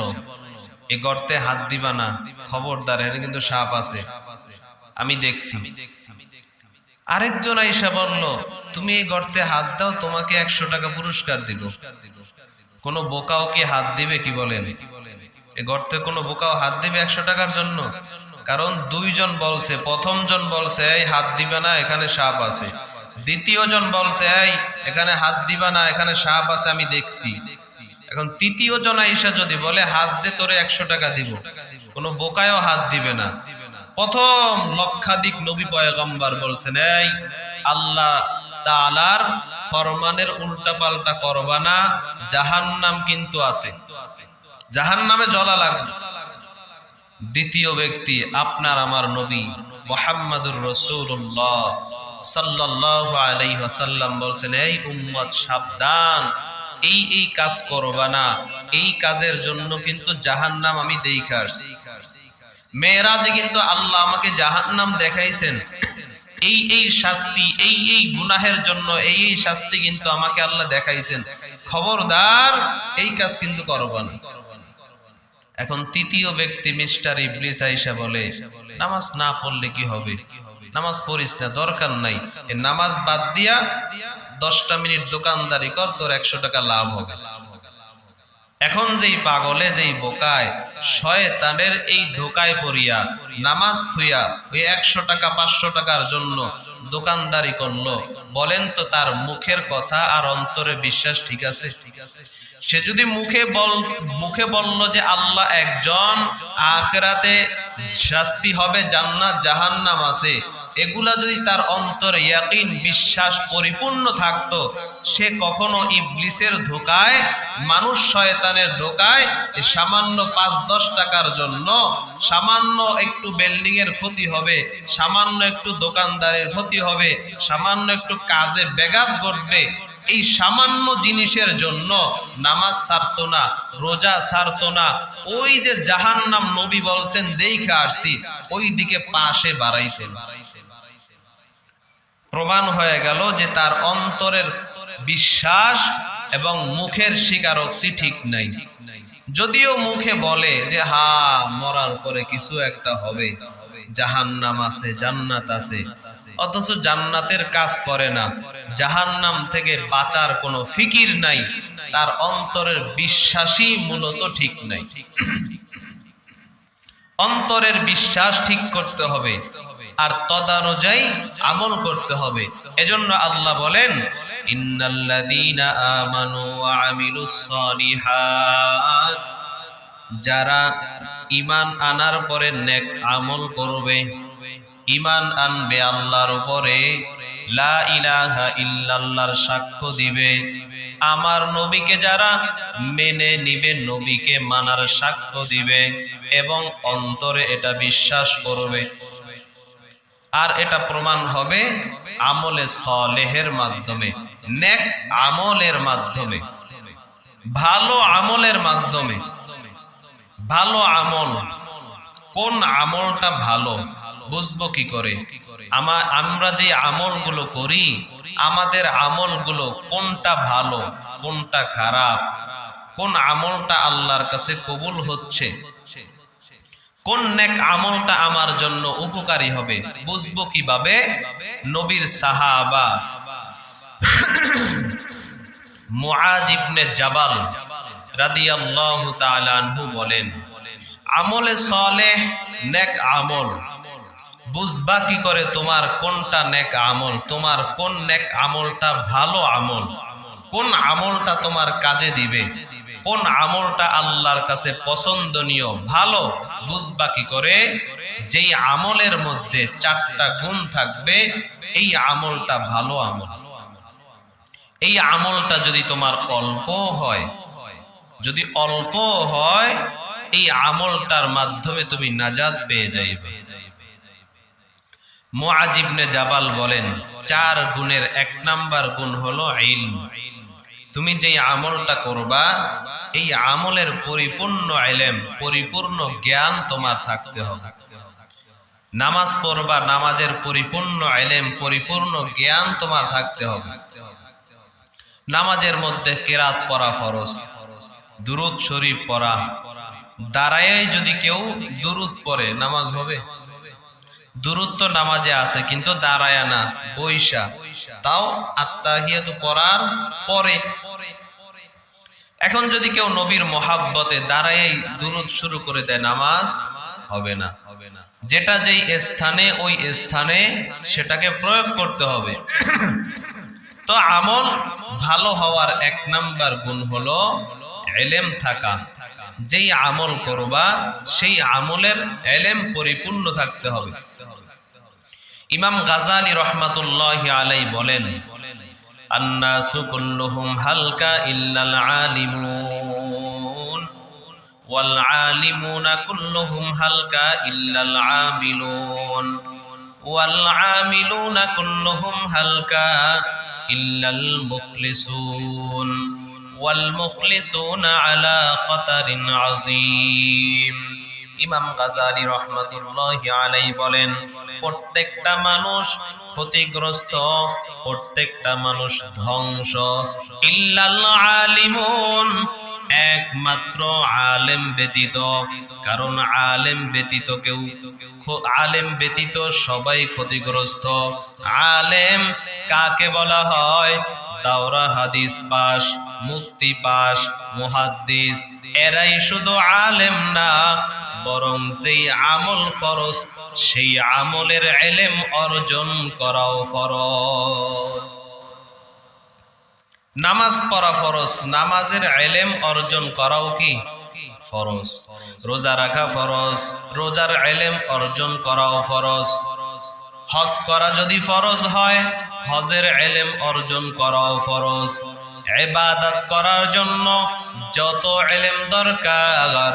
এই গর্তে হাত দিবা না, খবরদার, এখানে কিন্তু সাপ আছে, আমি দেখছি। আরেকজন আইসা বলল তুমি এই গর্তে হাত দাও, তোমাকে 100 টাকা পুরস্কার দিব। কোন বোকাও কি হাত দিবে? কি বলেন? এই গর্তে কোন বোকাও হাত দিবে 100 টাকার জন্য? কারণ 2 জন বলছে। প্রথম জন বলছে এই হাত দিবা না, এখানে সাপ আছে। দ্বিতীয় জন বলছে এই এখানে হাত দিবা না, এখানে সাপ আছে, আমি দেখছি। এখন তৃতীয় জন আইসা যদি বলে হাত দে, তোরে 100 টাকা দিব, কোন বোকায়ও হাত দিবে না। প্রথম লক্ষাধিক নবী পয়গম্বর বলছেন এই আল্লাহ তাআলার ফরমানের উল্টা পাল্টা করবা না, জাহান্নাম কিন্তু আছে, জাহান্নামে জ্বলা লাগবে। দ্বিতীয় ব্যক্তি আপনার আমার নবী মুহাম্মদুর রাসূলুল্লাহ সাল্লাল্লাহু আলাইহি ওয়াসাল্লাম বলছেন এই উম্মত সাবধান, এই কাজ করবা না, এই কাজের জন্য কিন্তু জাহান্নাম আমি দেইখা আসছি। মেরাজে কিন্তু আল্লাহ আমাকে জাহান্নাম দেখাইছেন, এই শাস্তি, এই গুনাহের জন্য এই শাস্তি কিন্তু আমাকে আল্লাহ দেখাইছেন, খবরদার এই কাজ কিন্তু করবা না। এখন তৃতীয় ব্যক্তি মিস্টার ইবলিস আইসা বলে নামাজ না পড়লে কি হবে, নামাজ পড়িস না, দরকার নাই, এই নামাজ বাদ দিয়া 10টা মিনিট দোকানদারি কর, তোর 100 টাকা লাভ হবে। এখন যেই পাগলে, যেই বোকায় শয়তানের এই ধোকায় পড়িয়া নামাজ থুইয়া ওই 100 টাকা 500 টাকার জন্য দোকানদারি করলো, বলেন তো তার মুখের কথা আর অন্তরে বিশ্বাস ঠিক আছে? সে যদি মুখে বলল যে আল্লাহ একজন, আখিরাতে শাস্তি হবে, জান্নাত জাহান্নাম আছে, এগুলা যদি তার অন্তরে ইয়াকিন বিশ্বাস পরিপূর্ণ থাকতো, সে কখনো ইবলিসের ধোকায়, মানুষ শয়তানের ধোকায় সামান্য ৫-১০ টাকার জন্য সামান্য একটু বিল্ডিং এর ক্ষতি হবে, সামান্য একটু দোকানদারের ক্ষতি হবে, সামান্য একটু কাজে ব্যাঘাত ঘটবে, এই সামান্য জিনিসের জন্য নামাজ ছাড়তো না, রোজা ছাড়তো না, ওই যে জাহান্নাম নবী বলছেন দেখে আসছি, ওই দিকে পাশে বাড়াইতেন। প্রমাণ হয়ে গেল যে তার অন্তরের বিশ্বাস এবং মুখের স্বীকারোক্তি ঠিক নাই। যদিও মুখে বলে যে হ্যাঁ মরার পরে কিছু একটা হবে, জাহান্নাম আছে জান্নাত আছে, অথচ জান্নাতের কাজ করে না, জাহান্নাম থেকে বাঁচার কোনো ফিকির নাই, তার অন্তরের বিশ্বাসই মূলত ঠিক নাই। অন্তরের বিশ্বাস ঠিক করতে হবে আর তদানুযায়ী আমল করতে হবে। এজন্য আল্লাহ বলেন ইন্নাল্লাযীনা আমানু ওয়া আমিলুস সালিহাত, যারা ঈমান আনার পরে নেক আমল করবে, ঈমান আনবে আল্লাহর উপরে, লা ইলাহা ইল্লাল্লাহর সাক্ষ্য দিবে, আমার নবীকে যারা মেনে নিবে, নবীকে মানার সাক্ষ্য দিবে এবং অন্তরে এটা বিশ্বাস করবে, আর এটা প্রমাণ হবে আমলে সালেহের মাধ্যমে, নেক আমলের মাধ্যমে, ভালো আমলের মাধ্যমে। ভালো আমল, কোন আমলটা ভালো বুঝবো কি করে? আমরা যে আমলগুলো করি, আমাদের আমলগুলো কোনটা ভালো কোনটা খারাপ, কোন আমলটা আল্লাহর কাছে কবুল হচ্ছে, কোন নেক আমলটা আমার জন্য উপকারী হবে, বুঝবো কিভাবে? নবীর সাহাবা মুআজ ইবনে জাবাল রাদিয়াল্লাহু তাআলা আনহু বলেন, আমলে সালেহ নেক আমল বুঝবা কি করে? তোমার কোনটা নেক আমল, তোমার কোন নেক আমলটা ভালো আমল, কোন আমলটা তোমার কাজে দিবে, কোন আমলটা আল্লাহর কাছে পছন্দনীয় ভালো, বুঝবা কি করে? যেই আমলের মধ্যে 4টা গুণ থাকবে, এই আমলটা ভালো আমল। এই আমলটা যদি তোমার অল্প হয়, যদি অল্প হয়, এই আমলটার মাধ্যমে তুমি নাজাত পেয়ে যাইবে। মুআজ ইবনে জাবাল বলেন 4 গুণের 1 নাম্বার গুণ হলো ইলম। তুমি যেই আমলটা করবা, এই আমলের পরিপূর্ণ ইলম, পরিপূর্ণ জ্ঞান তোমার থাকতে হবে। নামাজ পড়বা, নামাজের পরিপূর্ণ ইলম, পরিপূর্ণ জ্ঞান তোমার থাকতে হবে। নামাজের মধ্যে কিরাত পড়া ফরজ, দুরূদ শরীফ পড়া, দাঁড়ায় যদি কেউ দুরূদ পড়ে নামাজ হবে? দুরূদ তো নামাজে আছে, কিন্তু দাঁড়ায় না, বইসা, তাও আত্তাহিয়াতু পড়ার পরে। এখন যদি কেউ নবীর মহাব্বতে দাঁড়ায় দুরূদ শুরু করে দেয়, নামাজ হবে না। যেটা যেই স্থানে, ওই স্থানে সেটাকে প্রয়োগ করতে হবে। তো আমল ভালো হওয়ার 1 নাম্বার গুণ হলো ইলম থাকা। যেই আমল করবা, সেই আমলের ইলম পরিপূর্ণ থাকতে হবে। ইমাম গাজালি রাহমাতুল্লাহি আলাইহি বলেন, আন্নাসু কুল্লুহুম হালকা ইল্লাল আলিমুন ওয়াল আলিমুনা কুল্লুহুম হালকা ইল্লাল আমিলুন ওয়াল আমিলুনা কুল্লুহুম হালকা ইল্লাল মুখলিসুন ওয়াল মুখলিসুনা আলা খাতারিন আযীম। ইমাম গাজালি রাহমাতুল্লাহি আলাইহি বলেন, প্রত্যেকটা মানুষ ক্ষতিগ্রস্ত, প্রত্যেকটা মানুষ ধ্বংস, ইল্লাল আলিমুন, একমাত্র আলেম ব্যতীত। কারণ আলেম ব্যতীত কেউ, আলেম ব্যতীত সবাই ক্ষতিগ্রস্ত। আলেম কাকে বলা হয়? দাওরা হাদিস পাশ, মুফতি পাশ, মুহাদ্দিস, এরাই শুধু আলেম না, বরং যেই আমল ফরজ, সেই আমলের ইলম অর্জন করাও ফরজ। নামাজ পড়া ফরজ, নামাজের ইলম অর্জন করাও কি ফরজ, রোজা রাখা ফরজ, রোজার ইলম অর্জন করাও ফরজ, হজ করা যদি ফরজ হয় হজের ইলম অর্জন করাও ফরজ। ইবাদত করার জন্য যত ইলম দরকার,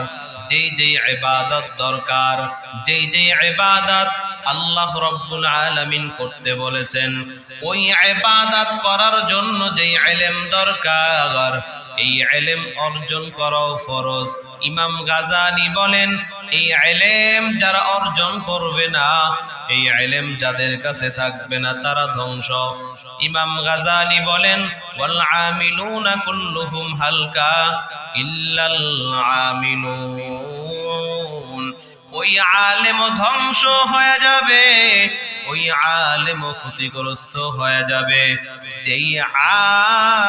যেই ইবাদত দরকার, যেই ইবাদত আল্লাহ রাব্বুল আলামিন করতে বলেছেন, ওই ইবাদত করার জন্য যেই ইলম দরকার, এই ইলম অর্জন করাও ফরজ। ইমাম গাজালি বলেন, এই ইলম যারা অর্জন করবে না, এই ইলম যাদের কাছে থাকবে না, তারা ধ্বংস। ইমাম গাজালি বলেন, ওয়াল আমিলুনা কুল্লুহুম হালকা ইল্লাল আমিলুন। ওই আলেম ধ্বংস হয়ে যাবে, ওই আলেম ক্ষতিগ্রস্ত হয়ে যাবে যেই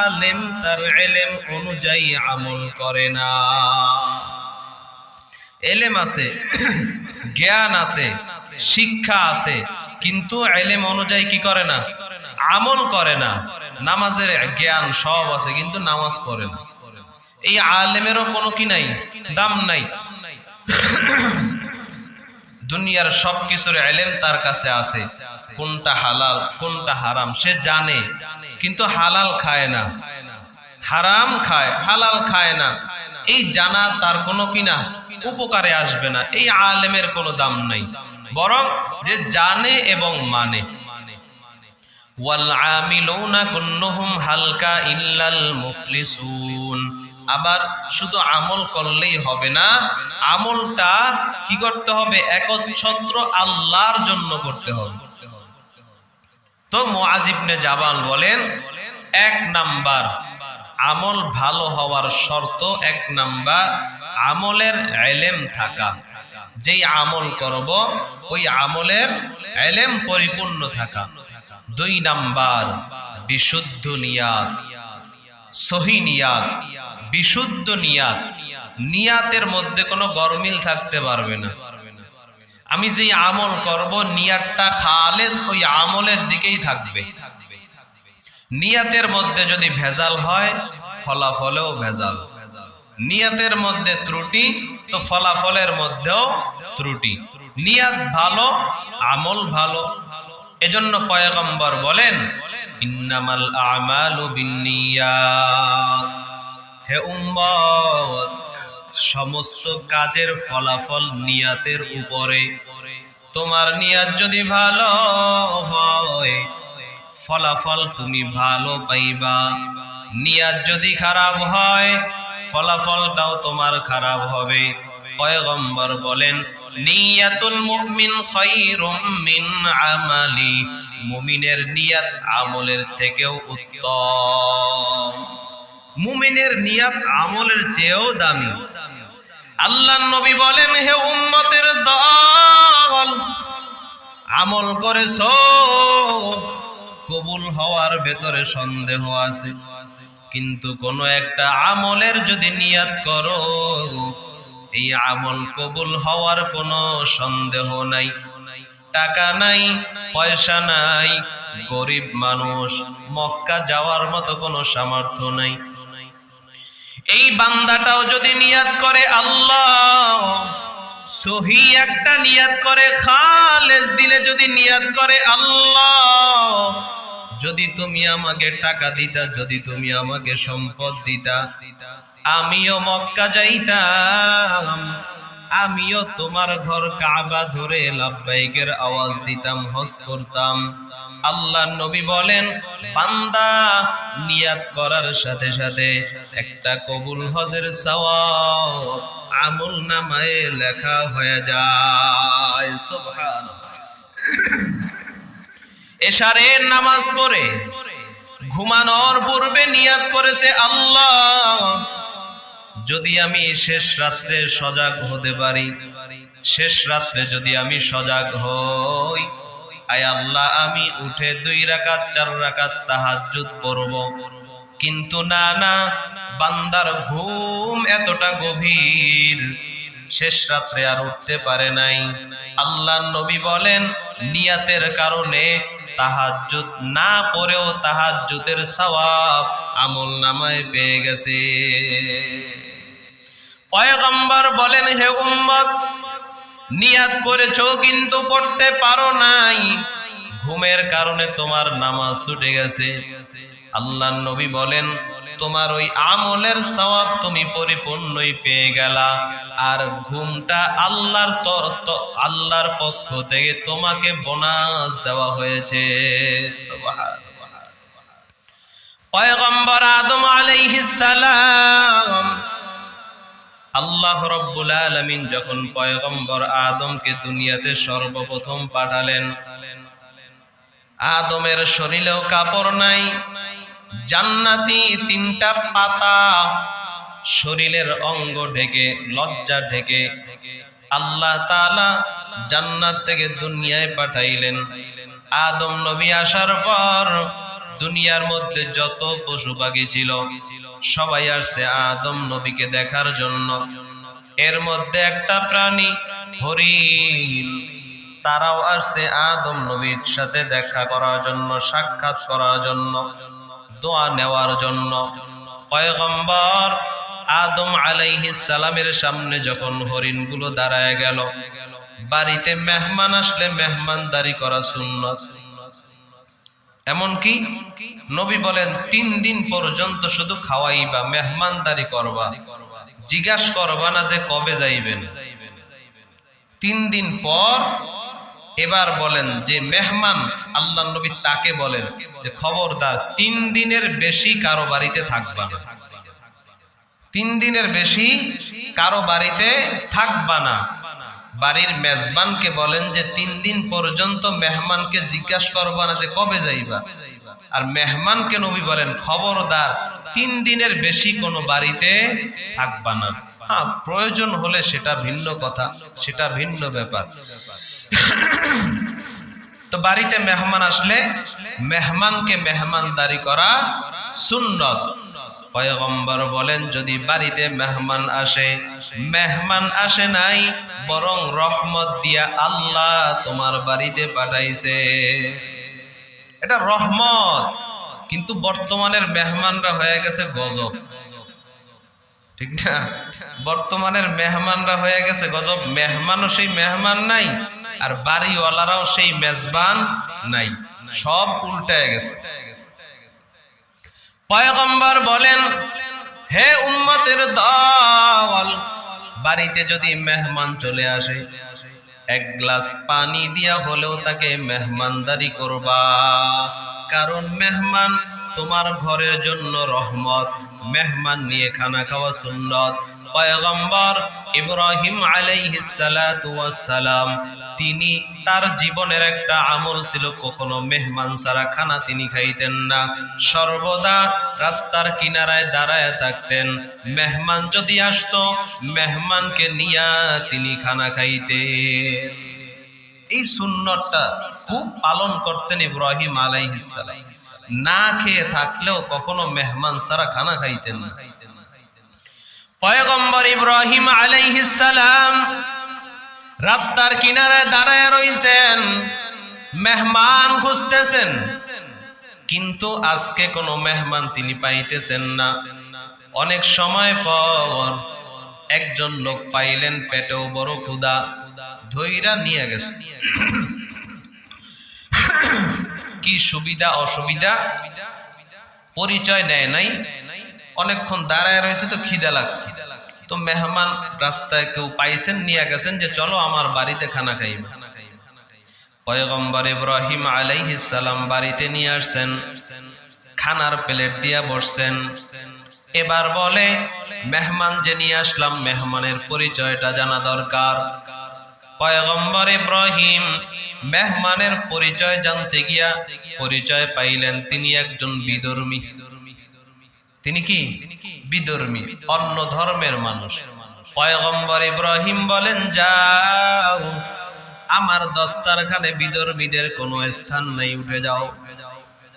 আলেম তার ইলম অনুযায়ী আমল করে না। ইলম আছে, জ্ঞান আছে, শিক্ষা আছে, কিন্তু ইলম অনুযায়ী কি করে না? আমল করে না। নামাজের জ্ঞান সব আছে, কিন্তু নামাজ পড়ে না। এই আলেমেরও কোনো কি নাই, দাম নাই। দুনিয়ার সবকিছুর ইলম তার কাছে আছে, কোনটা হালাল কোনটা হারাম সে জানে, কিন্তু হালাল খায় না, হারাম খায়, হালাল খায় না। এই জানা তার কোনো কি না, উপকারে আসবে না। এই আলেমের কোনো দাম নাই, বরং যে জানে এবং মানে। ওয়াল আমিলুনা কুল্লুহুম হালকা ইল্লাল মুখলিসুন। আবার শুধু আমল করলেই হবে না, আমলটা কি করতে হবে? একচ্ছত্র আল্লাহর জন্য করতে হবে। তো মুআয ইবনে জাবাল বলেন, এক নাম্বার আমল ভালো হওয়ার শর্ত, এক নাম্বার আমলের ইলম থাকা। যেই আমল করব ওই আমলের ইলম পরিপূর্ণ থাকা। দুই নাম্বার বিশুদ্ধ নিয়াত, সহি নিয়াত, বিশুদ্ধ নিয়াত। নিয়াতের মধ্যে কোনো গরমিল থাকতে পারবে না। আমি যেই আমল করব নিয়াতটা খালেস ওই আমলের দিকেই থাকবে। নিয়াতের মধ্যে যদি ভেজাল হয় ফলাফলেও ভেজাল, নিয়াতের মধ্যে ত্রুটি তো ফলাফলের মধ্যেও ত্রুটি। নিয়াত ভালো, আমল ভালো। এজন্য পয়গম্বর বলেন, ইন্নামাল আমালু বিন্নিয়াত। হে উম্মত, সমস্ত কাজের ফলাফল নিয়াতের উপরে। তোমার নিয়াত যদি ভালো হয় ফলাফল তুমি ভালো পাইবা, নিয়াত যদি খারাপ হয় ফলাফলটাও তোমার খারাপ হবে। পয়গম্বর বলেন, নিয়াতুল মুমিন খায়রুম মিন আমালি। মুমিনের নিয়াত আমলের থেকেও উত্তম, মুমিনের নিয়াত আমলের চেয়েও দামি। আল্লাহর নবী বলেন, হে উম্মতের দল, আমল করেছো, কবুল হওয়ার ভেতরে সন্দেহ আছে, কিন্তু কোনো একটা আমলের যদি নিয়াত করো এই আমল কবুল হওয়ার কোনো সন্দেহ নাই। টাকা নাই, পয়সা নাই, গরিব মানুষ, মক্কা যাওয়ার মতো কোনো সামর্থ্য নাই, এই বান্দাটাও যদি নিয়াত করে আল্লাহ, সহি একটা নিয়াত করে, খালেস দিলে যদি নিয়াত করে আল্লাহ, যদি তুমি আমাকে টাকা দিতা, যদি তুমি আমাকে সম্পদ দিতা, আমিও মক্কা যাইতাম, আমিও তোমার ঘর কাবা ধরে লাব্বাইকের আওয়াজ দিতাম, হজ করতাম। আল্লাহর নবী বলেন, বান্দা নিয়াত করার সাথে সাথে একটা কবুল হজের সওয়াব আমল নামায় লেখা হয়ে যায়। সুবহানাল্লাহ। এশারের নামাজ পড়ে ঘুমানোর পূর্বে নিয়াত করেছে, আল্লাহ যদি আমি শেষ রাত্রে সজাগ হতে পারি, শেষ রাত্রে যদি আমি সজাগ হই, আয় আল্লাহ আমি উঠে 2 রাকাত 4 রাকাত তাহাজ্জুদ পড়ব। কিন্তু না, বান্দার ঘুম এতটা গভীর, শেষ রাত্রে আর উঠতে পারে নাই। আল্লাহর নবী বলেন, নিয়াতের কারণে তাহাজ্জুদ না পড়েও তাহাজ্জুদের সওয়াব আমল নামায় পেয়ে গেছে। পয়গম্বর বলেন, হে উম্মত, নিয়াত করেছো কিন্তু পড়তে পারো নাই, ঘুমের কারণে তোমার নামাজ ছুটে গেছে। আল্লাহর নবী বলেন, তোমার ওই আমলের সওয়াব তুমি পরিপূর্ণই পেয়ে গেলা, আর ঘুমটা আল্লাহর পক্ষ থেকে তোমাকে বোনাস দেওয়া হয়েছে। সুবহানাল্লাহ। পয়গম্বর আদম আলাইহিস সালাম, আল্লাহ রাব্বুল আলামিন যখন পয়গম্বর আদমকে দুনিয়াতে সর্বপ্রথম পাঠালেন, আদমের শরীরেও কাপড় নাই, জান্নাতি 3টা পাতা শরীরের অঙ্গ ঢেকে, লজ্জা ঢেকে আল্লাহ তাআলা জান্নাত থেকে দুনিয়ায় পাঠাইলেন। আদম নবী আসার পর দুনিয়ার মধ্যে যত পশু পাখি ছিল সবাই আসছে আদম নবীকে দেখার জন্য। এর মধ্যে একটা প্রাণী হরিণ, তারাও আসছে আদম নবীর সাথে দেখা করার জন্য, সাক্ষাৎ করার জন্য, দোয়া নেওয়ার জন্য। পয়গম্বর আদম আলাইহিস সালামের সামনে যখন হরিণগুলো দাঁড়ায় গেল, বাড়িতে মেহমান আসলে মেহমানদারি করা সুন্নাত। এমনকি নবী বলেন 3 দিন পর্যন্ত শুধু খাওয়াইবা, মেহমানদারি করবা, জিজ্ঞাসা করবা না যে কবে যাইবেন। 3 দিন পর এবার বলেন যে মেহমান, আল্লাহ নবী তাকে বলেন যে খবরদার 3 দিনের বেশি কারো বাড়িতে থাকবা না, 3 দিনের বেশি কারো বাড়িতে থাকবা না। বাড়ির মেজবানকে বলেন যে 3 দিন পর্যন্ত মেহমানকে জিজ্ঞাসা করবা না যে কবে যাইবা। আর মেহমানকে নবী বলেন খবরদার 3 দিনের বেশি কোনো বাড়িতে থাকবা না। হ্যাঁ, প্রয়োজন হলে সেটা ভিন্ন কথা, সেটা ভিন্ন ব্যাপার। তো বাড়িতে মেহমান আসলে মেহমানকে মেহমানদারি করা সুন্নত। পয়গম্বর বলেন যদি বাড়িতে মেহমান আসে নাই, বরং রহমত দিয়া আল্লাহ তোমার বাড়িতে পাঠাইছে, এটা রহমত। কিন্তু বর্তমানের মেহমানরা হয়ে গেছে গজব, ঠিক না? বর্তমানের মেহমানরা হয়ে গেছে গজব। মেহমানও সেই মেহমান নাই, আর বাড়িওয়ালারাও সেই মেজবান নাই, সব উল্টায় গেছে। পয়গম্বর বলেন, হে উম্মতের দল, বাড়িতে যদি মেহমান চলে আসে, 1 গ্লাস পানি দিয়া হলেও তাকে মেহমানদারি করবা, কারণ মেহমান তোমার ঘরের জন্য রহমত। মেহমান নিয়ে খানা খাওয়া সুন্নত। পয়গম্বর ইব্রাহিম আলাইহিস সালাতু ওয়াস সালাম, তিনি তার জীবনের একটা আমল ছিল, কখনো মেহমান ছাড়া খানা তিনি খাইতেন না, সর্বদা রাস্তার কিনারায় দাঁড়ায় থাকতেন। মেহমান যদি আসতো, মেহমানকে নিয়া তিনি খানা খাইতেন। এই সুন্নতটা খুব পালন করতেন ইব্রাহিম আলাইহিস সালাম। না খেয়ে থাকলেও কখনো মেহমান ছাড়া খানা খাইতেন না। পয়গম্বর ইব্রাহিম আলাইহিস সালাম রাস্তার কিনারে দাঁড়ায় রইছেন, মেহমান খুঁজতেছেন, কিন্তু আজকে কোনো মেহমান তিনি পাইতেছেন না। অনেক সময় পর একজন লোক পাইলেন, পেটেও বড় ক্ষুধা, ধইরা নিয়ে গেছে। কি সুবিধা অসুবিধা পরিচয় দেয় নাই, অনেকক্ষণ দাঁড়ায় রয়েছে, তো খিদা লাগছে। তো মেহমান রাস্তায় কেউ পাইছেন, নিয়ে গেছেন যে চলো আমার বাড়িতে খানা খাইবা। পয়গম্বর ইব্রাহিম আলাইহিস সালাম বাড়িতে নিয়ে আসছেন, খানার প্লেট দিয়া বসছেন। এবার বলে, মেহমান যে নিয়ে আসলাম, মেহমানের পরিচয়টা জানা দরকার। পয়গম্বর ইব্রাহিম মেহমানের পরিচয় জানতে গিয়া পরিচয় পাইলেন তিনি একজন বিধর্মী। তিনি কি? বিধর্মী, অন্য ধর্মের মানুষ। পয়গম্বর ইব্রাহিম বলেন, যাও, আমার দস্তারখানে বিধর্মীদের কোনো স্থান নেই, উঠে যাও।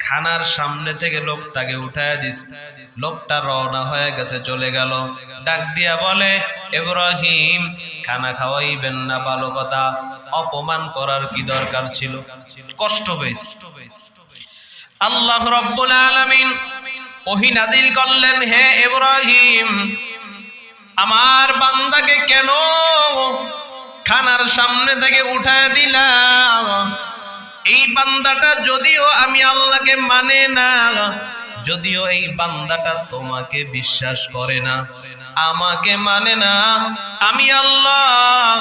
খানার সামনে থেকে লোকটাকে উঠায় দিস। লোকটা রওনা হয়ে গেছে, চলে গেল। ডাক দিয়া বলে, ইব্রাহিম, খানা খাওয়াইবেন না, ভালো কথা, অপমান করার কি দরকার ছিল? কষ্ট পেয়েছে। আল্লাহ রাব্বুল আলামিন ওহী নাজিল করলেন, হে ইব্রাহিম, আমার বান্দাকে কেন খানার সামনে থেকে উঠায় দিলাম? এই বান্দাটা যদিও আমি আল্লাহকে মানে না, যদিও এই বান্দাটা তোমাকে বিশ্বাস করে না, আমাকে মানে না, আমি আল্লাহ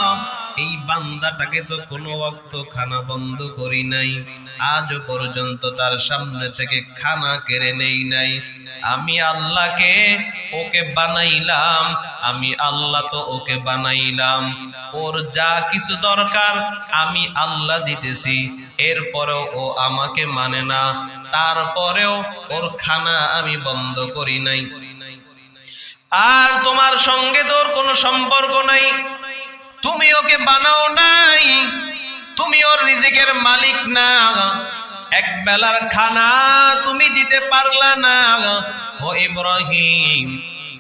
এই বান্দাটাকে তো কোনো ওয়াক্ত খানা বন্ধ করি নাই, আজও পর্যন্ত তার সামনে থেকে খানা কেড়ে নেই নাই। আমি আল্লাহকে ওকে বানাইলাম, আমি আল্লাহ তো ওকে বানাইলাম, ওর যা কিছু দরকার আমি আল্লাহ দিতেছি, এরপরেও ও আমাকে মানে না, তারপরেও ওর খানা আমি বন্ধ করি নাই। আর তোমার সঙ্গে তোর কোনো সম্পর্ক নাই, তুমি ওকে বানাও নাই, তুমি ওর রিজিকের মালিক না, এক বেলার খানা তুমি দিতে পারলা না। ও ইব্রাহিম,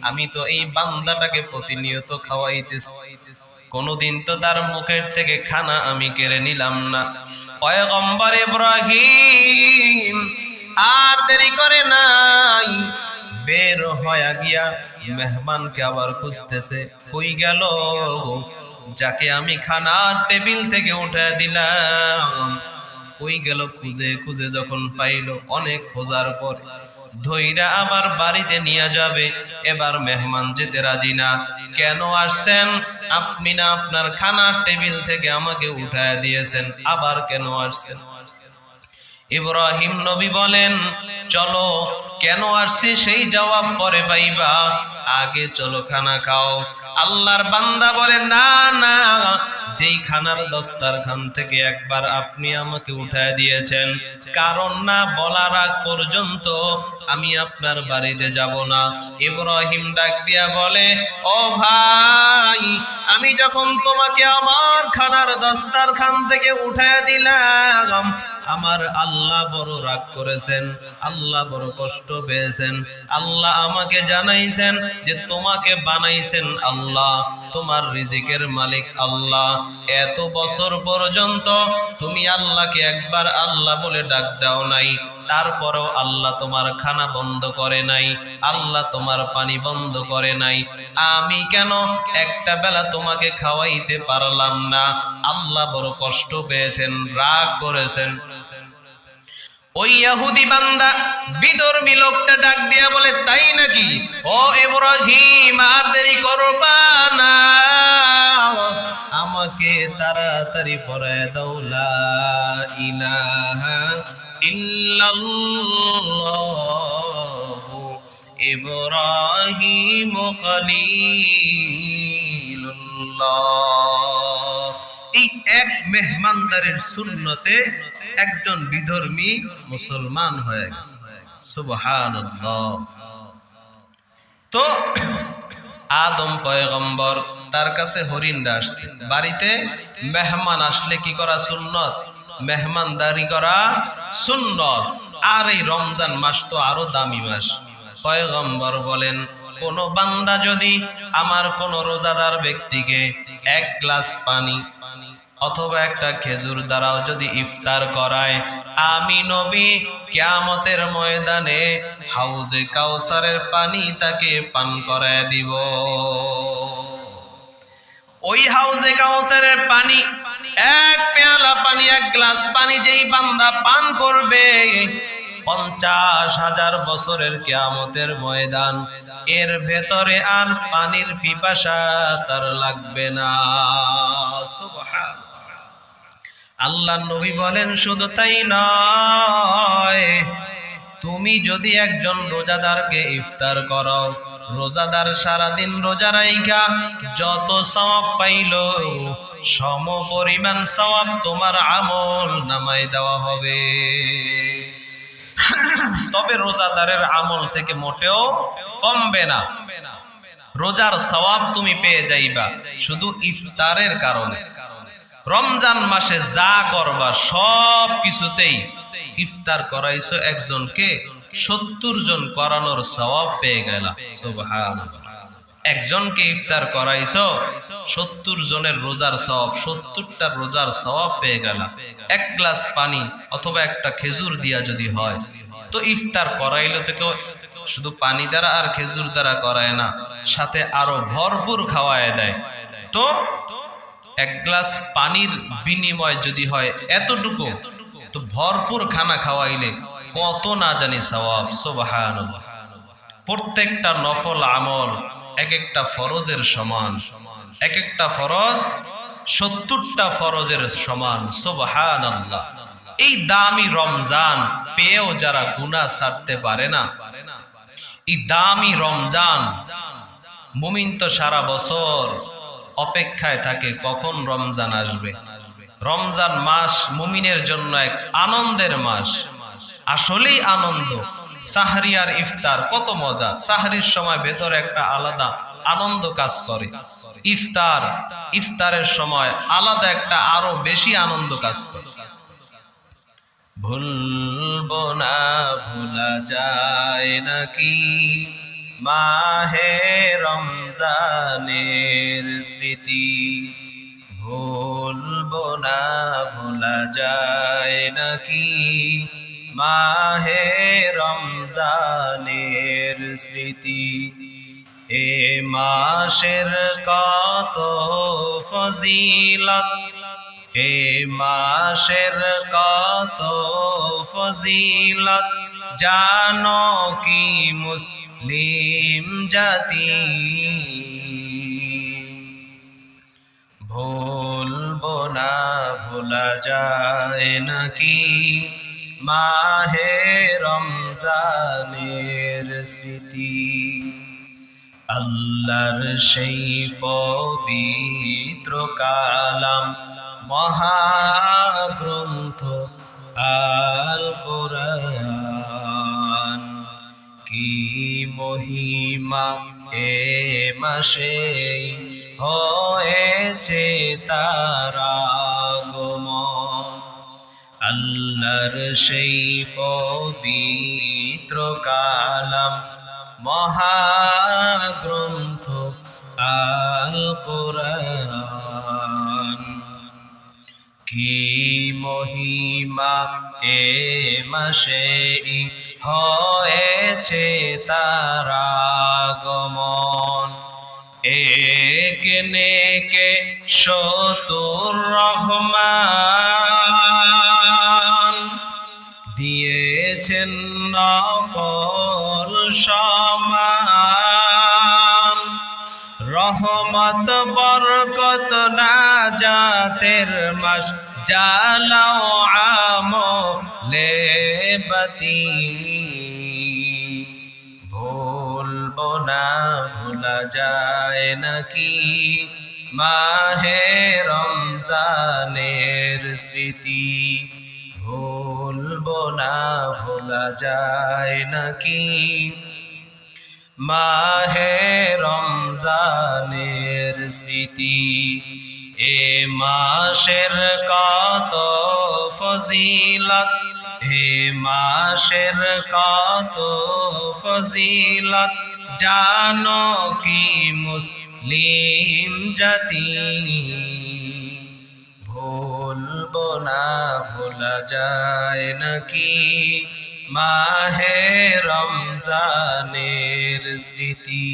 আমি তো এই বান্দাটাকে প্রতিনিয়ত খাওয়াইতেছি, কোনদিন তো তার মুখের থেকে খানা আমি কেড়ে নিলাম না। পয়গম্বর ইব্রাহিম আর দেরি করে নাই, বের হয়ে গিয়া মেহমানকে আবার খুঁজতেছে, কই গেল যাকে আমি খানার টেবিল থেকে উঠে দিলাম, কই গেল? খুঁজে খুঁজে যখন পাইলো, অনেক খোঁজার পর ধইরা আবার বাড়িতে নিয়ে যাবে। এবার মেহমান যেতে রাজি না। কেন আসছেন? আপনি না আপনার খানার টেবিল থেকে আমাকে উঠায় দিয়েছেন, আবার কেন আসছেন? ইব্রাহিম নবী বলেন, চলো, কেন আসছি সেই জবাব পরে পাইবা, আগে চলো খানা খাও। আল্লাহর বান্দা বলে, না না, যেই খানার দস্তারখান থেকে একবার আপনি আমাকে উঠায় দিয়েছেন, কারণ না বলার আগ পর্যন্ত আমি আপনার বাড়িতে যাব না। ইব্রাহিম ডাক দিয়া বলে, ও ভাই, আমি যখন তোমাকে আমার খানার দস্তারখান থেকে উঠায় দিলাম, আমার আল্লাহ বড় রাগ করেছেন, আল্লাহ বড় কষ্ট পেয়েছেন। আল্লাহ আমাকে জানাইছেন যে তোমাকে বানাইছেন আল্লাহ, তোমার রিজিকের মালিক আল্লাহ। এত বছর পর্যন্ত তুমি আল্লাহকে একবার আল্লাহ বলে ডাক দাও নাই, তারপরেও আল্লাহ তোমার খানা বন্ধ করে নাই, আল্লাহ তোমার পানি বন্ধ করে নাই। আমি কেন একটা বেলা তোমাকে খাওয়াইতে পারলাম না? আল্লাহ বড় কষ্ট পেয়েছেন, রাগ করেছেন। ওই ইহুদি বান্দা বিধর্মী লোকটা ডাক দিয়া বলে, তাই নাকি? ও ইব্রাহিম, আর দেরি করবা না, আমাকে তাড়াতাড়ি পড়ায় দাও লা ইলাহা ইল্লাল্লাহু ইব্রাহিম খলিলুল্লাহ। এই এক মেহমানদারের সুন্নতে একজন বিধর্মী মুসলমান হয়ে গেছে। সুবহানাল্লাহ। তো আদম পয়গম্বর, তার কাছে হরিণরা আসছে। বাড়িতে মেহমান আসলে কি করা সুন্নত? মেহমানদারি করা সুন্নত। আর এই রমজান মাস তো আরো দামি মাস। পয়গম্বর বলেন, কোন বান্দা যদি আমার কোন রোজাদার ব্যক্তিকে এক গ্লাস পানি অথবা একটা খেজুর দ্বারাও যদি ইফতার করায়, আমি নবী কিয়ামতের ময়দানে হাউজে কাউসারের পানি তাকে পান করায় দিব। ওই হাউজে কাউসারের পানি, এক পেয়ালা পানি, এক গ্লাস পানি যেই বান্দা পান করবে, 50,000 বছরের কিয়ামতের ময়দান, এর ভেতরে আর পানির পিপাসা তার লাগবে না। সুবহানাল্লাহ। আল্লাহর নবী বলেন, শুধু তাই নয়, তুমি যদি একজন রোজাদারকে ইফতার করো, রোজাদার সারাদিন রোজা রাইখা যত সওয়াব পাইল, সম পরিমাণ সওয়াব তোমার আমল নামায় দেওয়া হবে। তবে রোজাদারের আমল থেকে মোটেও কমবে না। রোজার সওয়াব তুমি পেয়ে যাইবা শুধু ইফতারের কারণে। রমজান মাসে যা করবা সব কিছুতেই ইফতার করাইছো একজনকে, 70 জন করানোর সওয়াব পেয়ে গেলা। সুবহানাল্লাহ। একজনকে ইফতার করাইছো, 70 জনের রোজার সওয়াব, 70টা রোজার সওয়াব পেয়ে গেলা। এক গ্লাস পানি অথবা একটা খেজুর দিয়া যদি হয়, তো ইফতার করাইলে তো কেউ শুধু পানি দ্বারা আর খেজুর দ্বারা করায় না, সাথে আরো ভরপুর খাওয়ায় দেয়। তো এক গ্লাস পানির বিনিময় যদি হয় এতটুকু, তো ভরপুর খানা খাওয়াইলে কত না জানি সওয়াব। সুবহানাল্লাহ। প্রত্যেকটা নফল আমল এক একটা ফরজের সমান, এক একটা ফরজ 70টা ফরজের সমান। সুবহানাল্লাহ। এই দামি রমজান পেয়েও যারা গুনাহ ছাড়তে পারে না, এই দামি রমজান, মুমিন তো সারা বছর অপেক্ষায় থাকে কখন রমজান আসবে। রমজান মাস মুমিনের জন্য এক আনন্দের মাস, আসলেই আনন্দ। সাহরি আর ইফতার কত মজা। সাহরির সময় ভেতরে একটা আলাদা আনন্দ কাজ করে, ইফতারের সময় আলাদা একটা আরো বেশি আনন্দ কাজ করে। ভুলবো না ভোলা যায় নাকি মাহে রমজানের স্মৃতি, ভুলবো না ভোলা যায় নাকি মাহে রমজানের স্মৃতি। এ মাসের কত ফজিলত, এ মাসের কত ফজিলত জানো কি মুসলিম জাতি, ভুলবো না ভোলা যায় নাকি মাহে রমজানের স্মৃতি। আল্লাহর সেই পবিত্র কালাম মহাগ্রন্থ আল কোরআন, কি মহিমা এ মাসে হয়েছে তার আগমন। আল্লাহর সেই পবিত্র কালাম মহাগ্রন্থ আল কোরআন, কি মহিমা এ মাসে হয়েছে তার আগমন। একে নেকে শতুর রহমান দিয়েছেন নফল সমান, রহমত বরকত নাজাতের মাস জালাও আমলে বাতি, ভুলবো না ভোলা যায় নাকি মাহে রমজানের স্মৃতি, ভুলবো না ভোলা যায় নাকি মাহে রমজানের স্মৃতি। এ মাসের কত ফজিলত, এ মাসের কত ফজিলত জানো কি মুসলিম জাতি, ভুলবো না ভোলা যায় নাকি মাহে রমজানের স্মৃতি।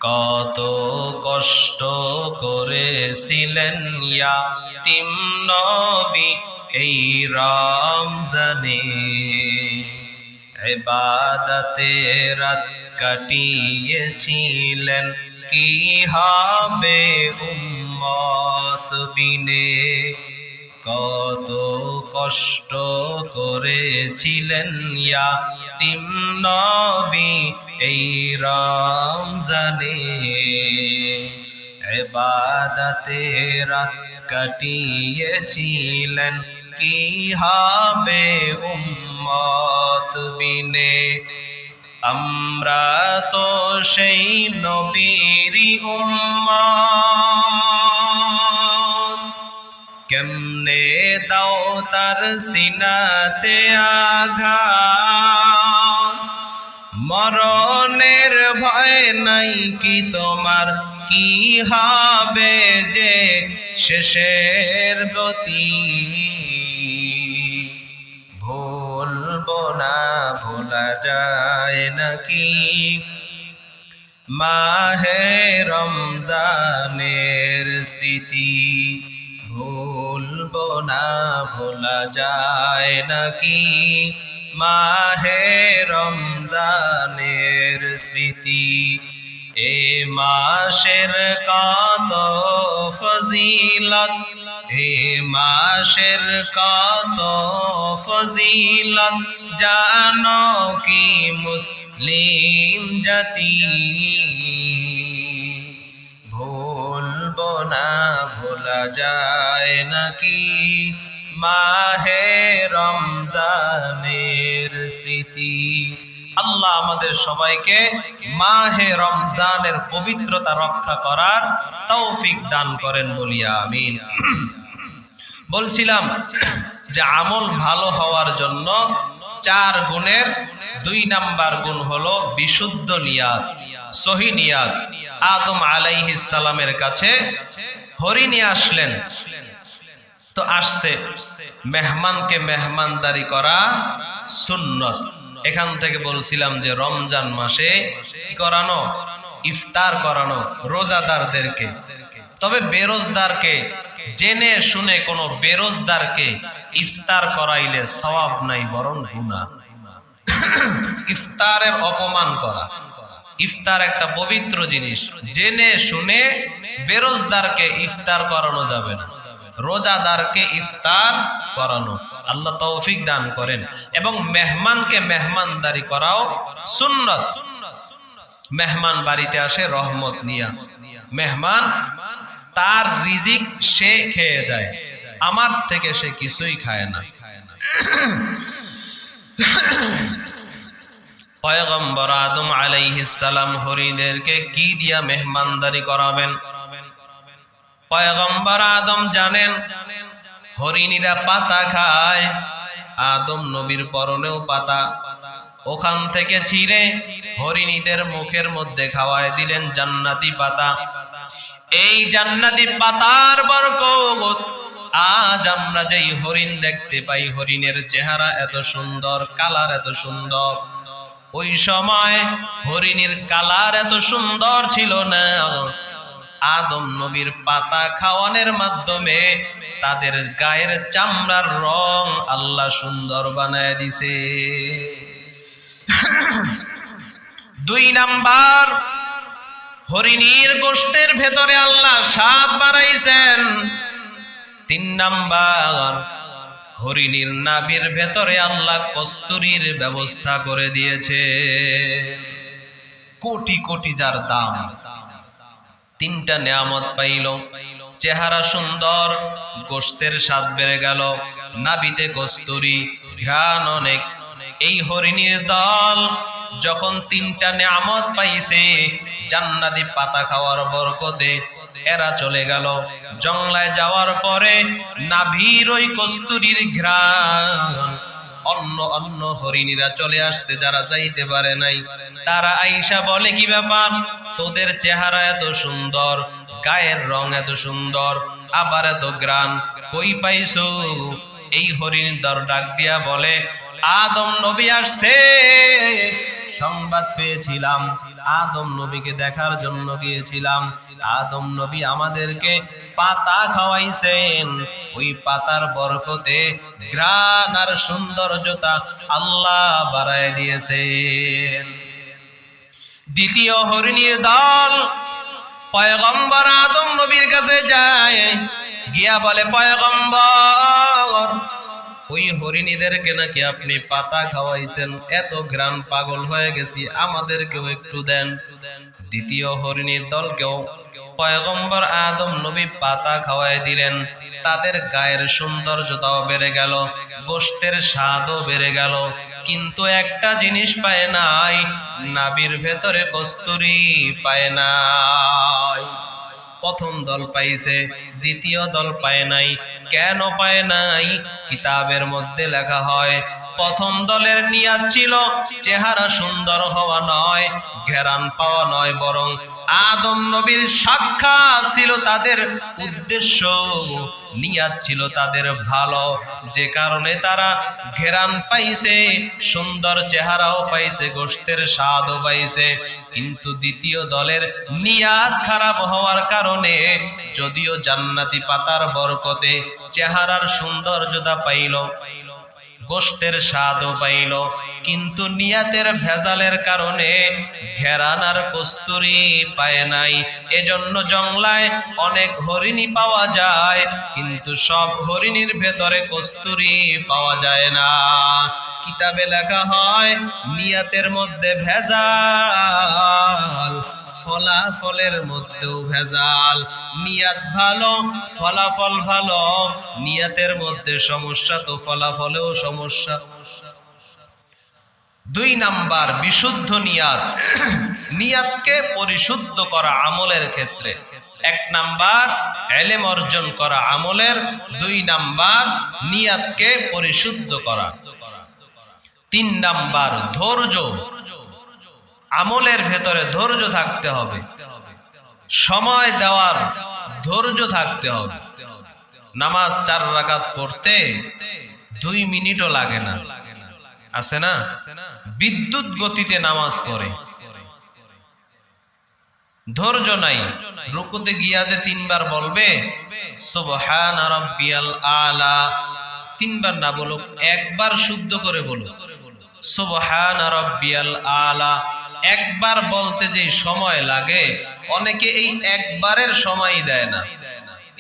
কত কষ্ট করেছিলেন ইয়াতীম নবী এই রমজানে, ইবাদতে রাত কাটিয়েছিলেন কি হবে উম্মত বিনে। কত কষ্ট করেছিলেন ইয়াতীম নবী এই রমজানে, ইবাদতে রাত কাটিয়েছিলেন কি হবে উম্মত বিনে। আমরা তো সেই নবীরই উম্মত, কেমনে দাও তার সিনাতে আঘাত, মরণের ভয় নাই কি তোমার, কি হবে যে শেষের গতি, ভুলবো না যায় নাকি মাহে রমজানের স্মৃতি ভুলবো না ভোলা যায় নাকি মাহে রমজানের স্মৃতি এ মাসের কত ফজিলত এ মাসের কত ফজিলত জানো কি মুসলিম জাতি ভুলবো না ভোলা যায় নাকি মাহে রমজানের স্মৃতি। আল্লাহ আমাদের সবাইকে মাহে রমজানের পবিত্রতা রক্ষা করার তৌফিক দান করেন বলি আমিন। বলছিলাম যে আমল ভালো হওয়ার জন্য 4 গুণের 2 নাম্বার গুণ হলো বিশুদ্ধ নিয়াত, সহি নিয়াত। আদম আলাইহিস সালামের কাছে হরিণী আসলেন, তো আসছে, মেহমানকে মেহমানদারি করা সুন্নত। এখান থেকে বলছিলাম যে রমজান মাসে কি করানো, ইফতার করানো রোজাদারদেরকে। তবে বেরোজদারকে জেনে শুনে কোনো বেরোজদারকে ইফতার করাইলে সওয়াব নাই, বরং গুনাহ। ইফতারের অপমান করা, ইফতার একটা পবিত্র জিনিস, জেনে শুনে বেরোজদারকে ইফতার করানো যাবে না, রোজাদারকে ইফতার করানো। আল্লাহ তৌফিক দান করেন। এবং মেহমানকে মেহমানদারি করাও সুন্নত। মেহমান বাড়িতে আসে রহমত নিয়া, মেহমান তার রিজিক সে খেয়ে যায়, আমার থেকে সে কিছুই খায় না। পয়গম্বর আদম আলাইহিস সালাম হরিণীদেরকে কি দিয়া মেহমানদারি করাবেন? পয়গম্বর আদম জানেন হরিণীরা পাতা খায়, আদম নবীর পরনেও পাতা, ওখান থেকে ছিঁড়ে হরিণীদের মুখের মধ্যে খাওয়ায় দিলেন জান্নাতি পাতা। এই জান্নাতি পাতার বরকত আজ আমরা যেই হরিণ দেখতে পাই, হরিণের চেহারা এত সুন্দর, কালার এত সুন্দর, ওই সময় হরিণীর কালার এত সুন্দর ছিল না। আদম নবীর পাতা খাওয়ানোর মাধ্যমে তাদের গায়ের চামড়ার রং আল্লাহ সুন্দর বানায় দিছে। 2 নাম্বার, হরিণীর গোশতের ভেতরে আল্লাহ স্বাদ বাড়াইছেন। 3 নাম্বার, হরিণীর নাভির ভেতরে আল্লাহ কস্তুরীর ব্যবস্থা করে দিয়েছে। কোটি কোটি যার দাম, 3টা নিয়ামত পাইল। চেহারা সুন্দর, গোশতের স্বাদ বেড়ে গেল, নাভিতে কস্তুরী, ঘ্রাণ অনেক। এই হরিণীর দল যখন 3টা নিয়ামত পাইছে, জান্নাতি পাতা খাওয়ার বরকতে এরা চলে গেল। জংলায় যাওয়ার পরে নাভির ওই কস্তুরীর ঘ্রাণ অন্য অন্য হরিণীরা চলে আসছে, যারা যাইতে পারে নাই। তারা আইসা বলে, কি ব্যাপার, তোদের চেহারা এত সুন্দর, গায়ের রং এত সুন্দর, আবার এত গ্রান কই পাইছো? এই হরিণীর দল ডাক দিয়া বলে, আদম নবী আসছে, সংবাদ পেয়েছিলাম, আদম নবীকে দেখার জন্য গিয়েছিলাম। আদম নবী আমাদেরকে পাতা খাওয়াইছেন, ওই পাতার বরকতে ঘ্রাণ আর সৌন্দর্যতা আল্লাহ বাড়ায় দিয়েছেন। দ্বিতীয় হরিণীর দল পয়গম্বর আদম নবীর কাছে যায়, গিয়া বলে, পয়গম্বর, ওই হরিণীদেরকে নাকি আপনি পাতা খাওয়াইছেন, এত ঘ্রাণ পাগল হয়ে গেছি, আমাদেরকেও একটু দেন। দ্বিতীয় হরিণীর দলকেও পয়গম্বর আদম নবী পাতা খাওয়াই দিলেন। তাদের গায়ের সৌন্দর্যতাও বেড়ে গেল, গোশতের স্বাদও বেড়ে গেল, কিন্তু একটা জিনিস পায় নাই, নাভির ভেতরে কস্তুরী পায় নাই। প্রথম দল পাইছে, দ্বিতীয় দল পায় নাই। কেন পায় নাই? কিতাবের মধ্যে লেখা হয় প্রথম দলের নিয়াত ছিল চেহারা সুন্দর হওয়া নয়, ঘেরান পাওয়া নয়, বরং আদম নবীর সাক্ষাৎ ছিল তাদের উদ্দেশ্য, নিয়াত ছিল তাদের ভালো, যে কারণে তারা ঘেরান পাইছে, সুন্দর চেহারাও পাইছে, গোশতের স্বাদও পাইছে। কিন্তু দ্বিতীয় দলের নিয়াত খারাপ হওয়ার কারণে যদিও জান্নাতি পাতার বরকতে চেহারার সৌন্দর্যতা পাইল, গোশতের স্বাদও পাইল, কিন্তু নিয়াতের ভেজালের কারণে ঘেরান আর কস্তুরি পায় নাই। এজন্য জংলায় অনেক হরিণী পাওয়া যায়, কিন্তু সব হরিণীর ভেতরে কস্তুরি পাওয়া যায় না। কিতাবে লেখা হয় নিয়াতের মধ্যে ভেজাল, ফলাফলের মধ্যেও ভেজাল। নিয়াত ভালো, ফলাফল ভালো, নিয়াতের মধ্যে সমস্যা তো ফলাফলেও সমস্যা। 2 নাম্বার বিশুদ্ধ নিয়াত। নিয়াতকে পরিশুদ্ধ করা আমলের ক্ষেত্রে 1 নাম্বার ইলম অর্জন করা আমলের, 2 নাম্বার নিয়াতকে পরিশুদ্ধ করা, 3 নাম্বার ধৈর্য। আমলের ভেতরে ধৈর্য থাকতে হবে, সময় দেওয়ার ধৈর্য থাকতে হবে। নামাজ 4 রাকাত পড়তে 2 মিনিটও লাগে না, আছে না? বিদ্যুৎ গতিতে নামাজ পড়ে, ধৈর্য নাই। রুকুতে গিয়া যে 3 বার বলবে সুবহান রাব্বিয়াল আলা, 3 বার না বলুক, 1 বার শুদ্ধ করে বলুক সুবহান রাব্বিয়াল আলা। 1 বার বলতে যে সময় লাগে, অনেকে এই 1 বারের সময় দেয় না,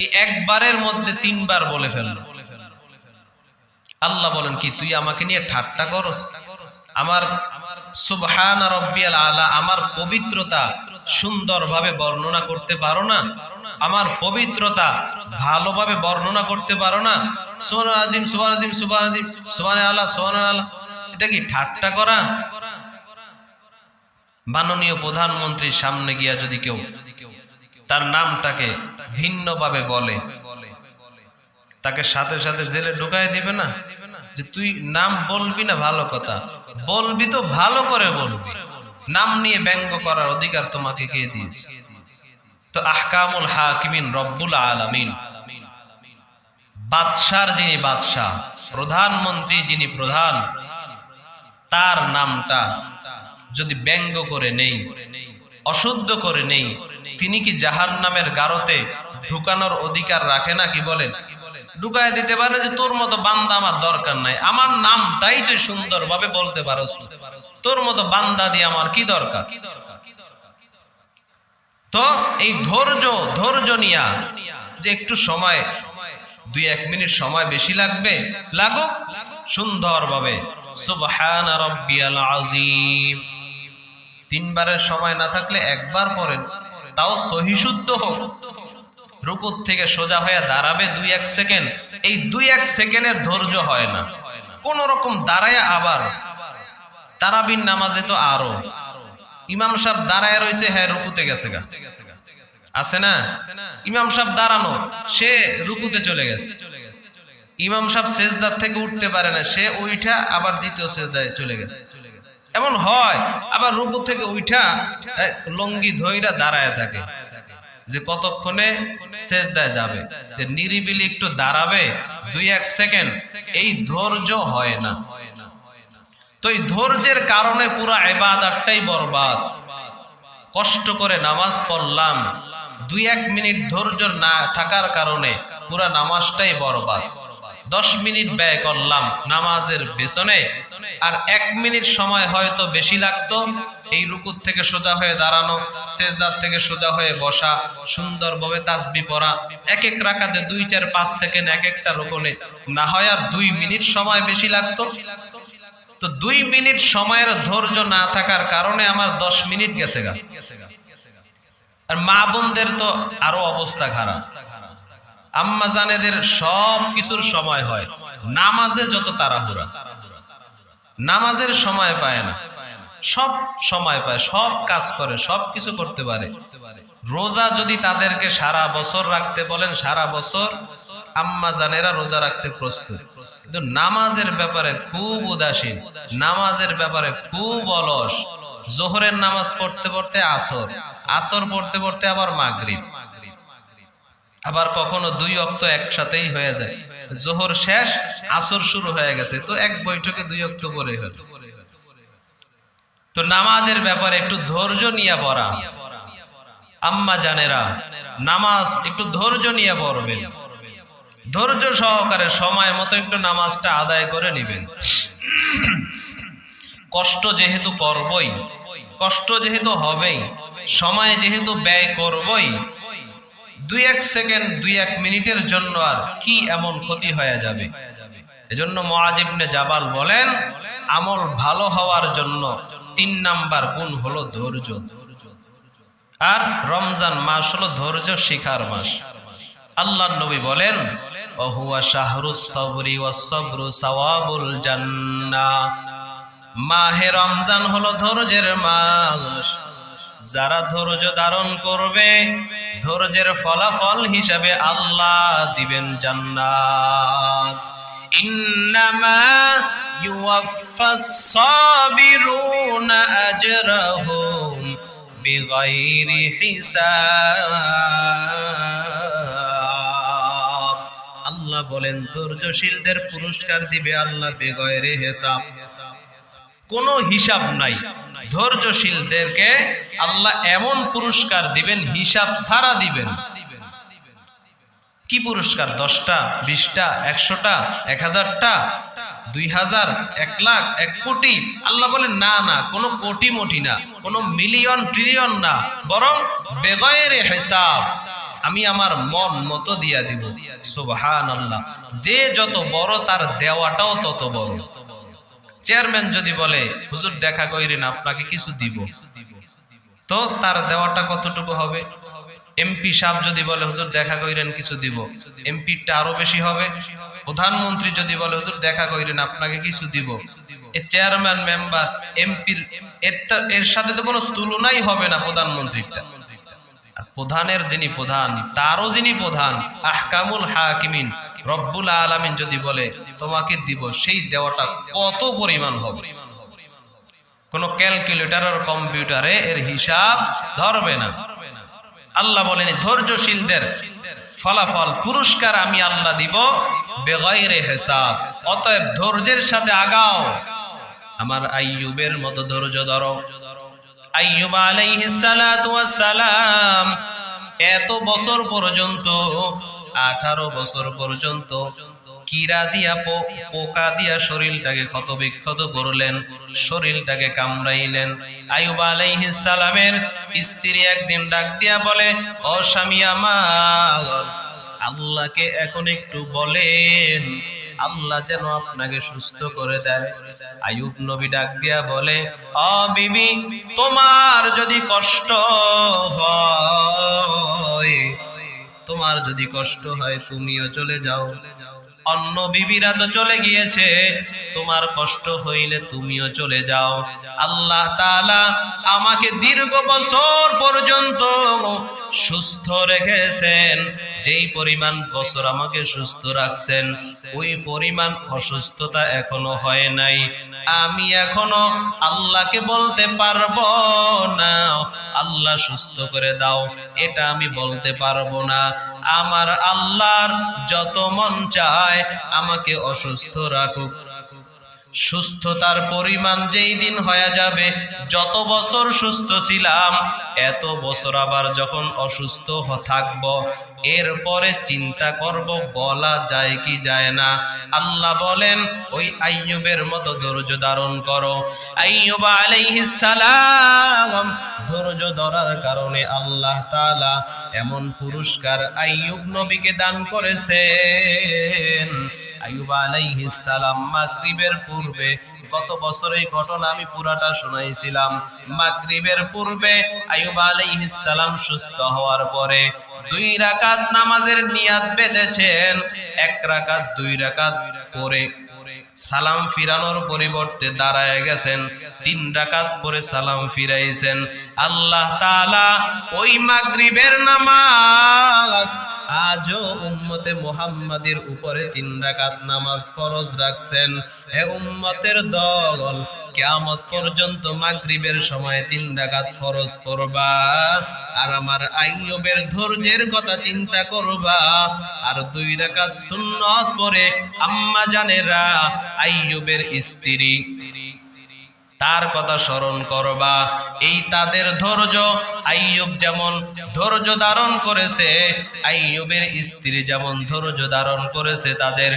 এই 1 বারের মধ্যে 3 বার বলে ফেললো। আল্লাহ বলেন কি তুই আমাকে নিয়ে ঠাট্টা করস? আমার সুবহান রাব্বিয়াল আলা, আমার পবিত্রতা সুন্দরভাবে বর্ণনা করতে পারো না? আমার পবিত্রতা ভালোভাবে বর্ণনা করতে পারো না? সুবহান আজিম, সুবহান আজিম, সুবহান আজিম, সুবহানাল্লাহ, সুবহানাল্লাহ। এটা কি ঠাট্টা করা? মাননীয় প্রধানমন্ত্রীর সামনে গিয়া যদি কেউ তার নামটাকে ভিন্নভাবে বলে, তাকে সাথে সাথে জেলে ঢুকায় দিবে না? যে তুই নাম বলবি না, ভালো কথা বলবি তো ভালো করে বলবি, নাম নিয়ে ব্যঙ্গ করার অধিকার তোমাকে কে দিয়েছে? তো আহকামুল হাকিমিন রব্বুল আলামিন, বাদশার যিনি বাদশাহ, প্রধানমন্ত্রী যিনি প্রধান, তার নামটা যদি ব্যঙ্গ করে নেই, অশুদ্ধ করে নেই, তিনি কি জাহান্নামের গারতে ঢুকানোর অধিকার রাখে না? কি বলেন? ঢুকায় দিতে পারে যে তোর মতো বান্দা আমার দরকার নাই, আমার নামটাই তুই সুন্দরভাবে বলতে পারোস, তোর মতো বান্দা দিয়ে আমার কি দরকার? তো এই ধৈর্য নিয়া যে একটু সময় 2-1 মিনিট সময় বেশি লাগবে, লাগুক, সুন্দরভাবে সুবহান রাব্বিয়াল আযীম 3 বারের সময় না থাকলে 1 বার পড়েন, তাও সহি শুদ্ধ হোক। রুকুত থেকে সোজা হয়ে দাঁড়াবে 2-1 সেকেন্ড, এই 2-1 সেকেন্ডের ধৈর্য হয় না। কোন রকম দাঁড়ায়, আবার তারাবির নামাজে তো আরো ইমাম সাহেব দাঁড়ায় রয়েছে, হ্যাঁ রুকুতে গেছে গা, আছে না? ইমাম সাহেব দাঁড়ানো, সে রুকুতে চলে গেছে। ইমাম সাহেব সেজদার থেকে উঠতে পারে না, সে উঠা আবার দ্বিতীয় সেজদায় চলে গেছে। এমন হয়, আবার রুকু থেকে উঠা লঙ্গি ধইরা দাঁড়ায় থাকে যে কতক্ষণে সেজদায় যাবে, যে নিরিবিলি একটু দাঁড়াবে 2-1 সেকেন্ড, এই ধৈর্য হয় না। তো এই ধৈর্যের কারণে পুরো ইবাদতটাই বরবাদ। কষ্ট করে নামাজ পড়লাম, 2-1 মিনিট ধৈর্য না থাকার কারণে পুরো নামাজটাই বরবাদ। 10 মিনিট ব্যয় করলাম নামাজের পেছনে, আর 1 মিনিট সময় হয়তো বেশি লাগতো এই রুকুত থেকে সোজা হয়ে দাঁড়ানো, সেজদার থেকে সোজা হয়ে বসা, সুন্দরভাবে তাসবিহ পড়া, 1-1 রাকাতে 2-4-5 সেকেন্ড এক একটা রুকুনে, না হয় আর 2 মিনিট সময় বেশি লাগতো। তো 2 মিনিট সময়ের ধৈর্য না থাকার কারণে আমার 10 মিনিট গেছে গা। আর মা বোনদের তো আরো অবস্থা খারাপ। আম্মা জানেদের সব কিছুর সময় হয়, নামাজে যত তাড়াহুড়া, নামাজের সময় পায় না। সব সময় পায়, সব কাজ করে, সব কিছু করতে পারে। রোজা যদি তাদেরকে সারা বছর রাখতে বলেন, সারা বছর আম্মা জানেরা রোজা রাখতে প্রস্তুত, কিন্তু নামাজের ব্যাপারে খুব উদাসীন, নামাজের ব্যাপারে খুব অলস। জোহরের নামাজ পড়তে পড়তে আসর, আসর পড়তে পড়তে আবার মাগরিব, আবার কখনো 2 ওয়াক্ত একসাথেই হয়ে যায়। জোহর শেষ, আসর শুরু হয়ে গেছে, তো এক বৈঠকে 2 ওয়াক্ত পড়ে হল। তো নামাজের ব্যাপারে একটু ধৈর্য নিয়ে পড়া, আম্মা জানেরা নামাজ একটু ধৈর্য নিয়ে পড়বেন, ধৈর্য সহকারে সময় মতো একটু নামাজটা আদায় করে নেবেন। কষ্ট যেহেতু করবই, কষ্ট যেহেতু হবেই, সময় যেহেতু ব্যয় করবই, 2-1 সেকেন্ড 2-1 মিনিটের জন্য আর কি এমন ক্ষতি হয়ে যাবে। এজন্য মুআয ইবনে জাবাল বলেন, আমল ভালো হওয়ার জন্য 3 নাম্বার গুণ হলো ধৈর্য। আর রমজান মাস হলো ধৈর্য শিখার মাস। আল্লাহর নবী বলেন, ওহুয়া শাহরুস সবরি ওয়াস সবরু সাওয়াবুল জান্নাহ, মাহে রমজান হলো ধৈর্যের মাস। যারা ধৈর্য ধারণ করবে, ধৈর্যের ফলাফল হিসাবে আল্লাহ দিবেন জান্নাত। ইন্নামা ইউওয়াফাস সাবিরুনা আজরাহুম বিগাইরি হিসাব। আল্লাহ বলেন, ধৈর্যশীলদের পুরস্কার দিবে আল্লাহ বেগয়রে হিসাব, কোনো হিসাব নাই। ধৈর্যশীলদেরকে আল্লাহ এমন পুরস্কার দিবেন, হিসাব ছাড়া দিবেন। কি পুরস্কার? 10টা, 20টা, 100টা, 1000টা, 2000, 1 লাখ, 1 কোটি? আল্লাহ বলেন, না না, কোনো কোটি মোটি না, কোনো মিলিয়ন ট্রিলিয়ন না, বরং বেগয়রে হিসাব, আমি আমার মন মতো দিয়া দিব। সুবহানাল্লাহ। যে যত বড় তার দেওয়াটাও তত বড়। চেয়ারম্যান যদি বলে, হুজুর দেখা কইরেন আপনাকে কিছু দিব, তো তার দেওয়াটা কতটুকু হবে? এমপি সাহেব যদি বলে, হুজুর দেখা কইরেন কিছু দিব, এমপিটা আরো বেশি হবে। প্রধানমন্ত্রী যদি বলে, হুজুর দেখা কইরেন আপনাকে কিছু দিব, এই চেয়ারম্যান মেম্বার এমপির এর সাথে তো কোনো তুলনাই হবে না প্রধানমন্ত্রীটা। আর প্রধানের যিনি প্রধান, তারও যিনি প্রধান, আহকামুল হাকিমিন রব্বুল আলামিন যদি বলে তোমাকে দিব, সেই দেওয়াটা কত পরিমাণ হবে? কোন ক্যালকুলেটর আর কম্পিউটারে এর হিসাব ধরবে না। আল্লাহ বলেন, ধৈর্যশীলদের ফলাফল পুরস্কার আমি আল্লাহ দিব বেগাইরে হিসাব। অতএব ধৈর্যের সাথে আগাও। আমার আইয়ুবের মতো ধৈর্য ধরো। আইয়ুব আলাইহিস সালাতু ওয়াস সালাম এত বছর পর্যন্ত, 18 বছর পর্যন্ত কিরা দিয়া পোকা দিয়া শরীরটাকে ক্ষত বিক্ষত করলেন, শরীরটাকে কামড়াইলেন। আইয়ুব আলাইহিস সালামের স্ত্রী একদিন ডাক দিয়া বলে, ও স্বামী আমার, আল্লাহকে এখন একটু বলেন, আল্লাহ যেন আপনাকে সুস্থ করে দেয়। আইয়ুব নবী ডাক দিয়া বলে, ও বিবি, তোমার যদি কষ্ট হয়, তোমার যদি কষ্ট হয় তুমিও চলে যাও। অন্য বিবিরা তো চলে গিয়েছে, তোমার কষ্ট হইলে তুমিও চলে যাও। আল্লাহ তাআলা আমাকে দীর্ঘ বছর পর্যন্ত সুস্থ রেখেছেন। যেই পরিমাণ বছর আমাকে সুস্থ রাখছেন, ওই পরিমাণ অসুস্থতা এখনো হয় নাই। আমি এখনো আল্লাহকে বলতে পারবো না আল্লাহ সুস্থ করে দাও, এটা আমি বলতে পারবো না। আমার আল্লাহর যত মন চায় আমাকে অসুস্থ রাখুক। সুস্থতার পরিমাণ যেই দিন হয়ে যাবে, যত বছর সুস্থ ছিলাম এত বছর আবার যখন অসুস্থ থাকব, এরপরে চিন্তা করব বলা যায় কি যায় না। আল্লাহ বলেন, ওই আইয়ুবের মতো ধৈর্য ধারণ করো। আইয়ুব আলাইহিস সালাম ধৈর্য ধরার কারণে আল্লাহ তাআলা এমন পুরস্কার আইয়ুব নবীকে দান করেছেন। আইয়ুব আলাইহিস সালাম মাগরিবের পূর্বে, গত বছর এই ঘটনা আমি পুরাটা শোনাইছিলাম, মাগরিবের পূর্বে আইয়ুব আলাইহিস সালাম সুস্থ হওয়ার পরে 2 রাকাত নামাজের নিয়াত বেঁধেছেন। 1 রাকাত 2 রাকাত করে সালাম ফিরানোর পরিবর্তে দাঁড়ায় গেছেন, 3 রাকাত পরে সালাম ফিরাইছেন। আল্লাহ তাআলা ওই মাগরিবের নামাজ আজও উম্মতে মুহাম্মাদের উপরে 3 রাকাত নামাজ ফরজ রাখছেন। হে উম্মতের দল, কিয়ামত পর্যন্ত মাগরিবের সময় 3 রাকাত ফরজ পড়বা, আর আমার আইয়ুবের ধৈর্যের কথা চিন্তা করবা, আর 2 রাকাত সুন্নাত পড়ে আম্মা জানেরা আইয়ুবের স্ত্রী তার কথা স্মরণ করবা। এই তাদের ধৈর্য, আইয়ুব যেমন ধৈর্য ধারণ করেছে, আইয়ুবের স্ত্রী যেমন ধৈর্য ধারণ করেছে, তাদের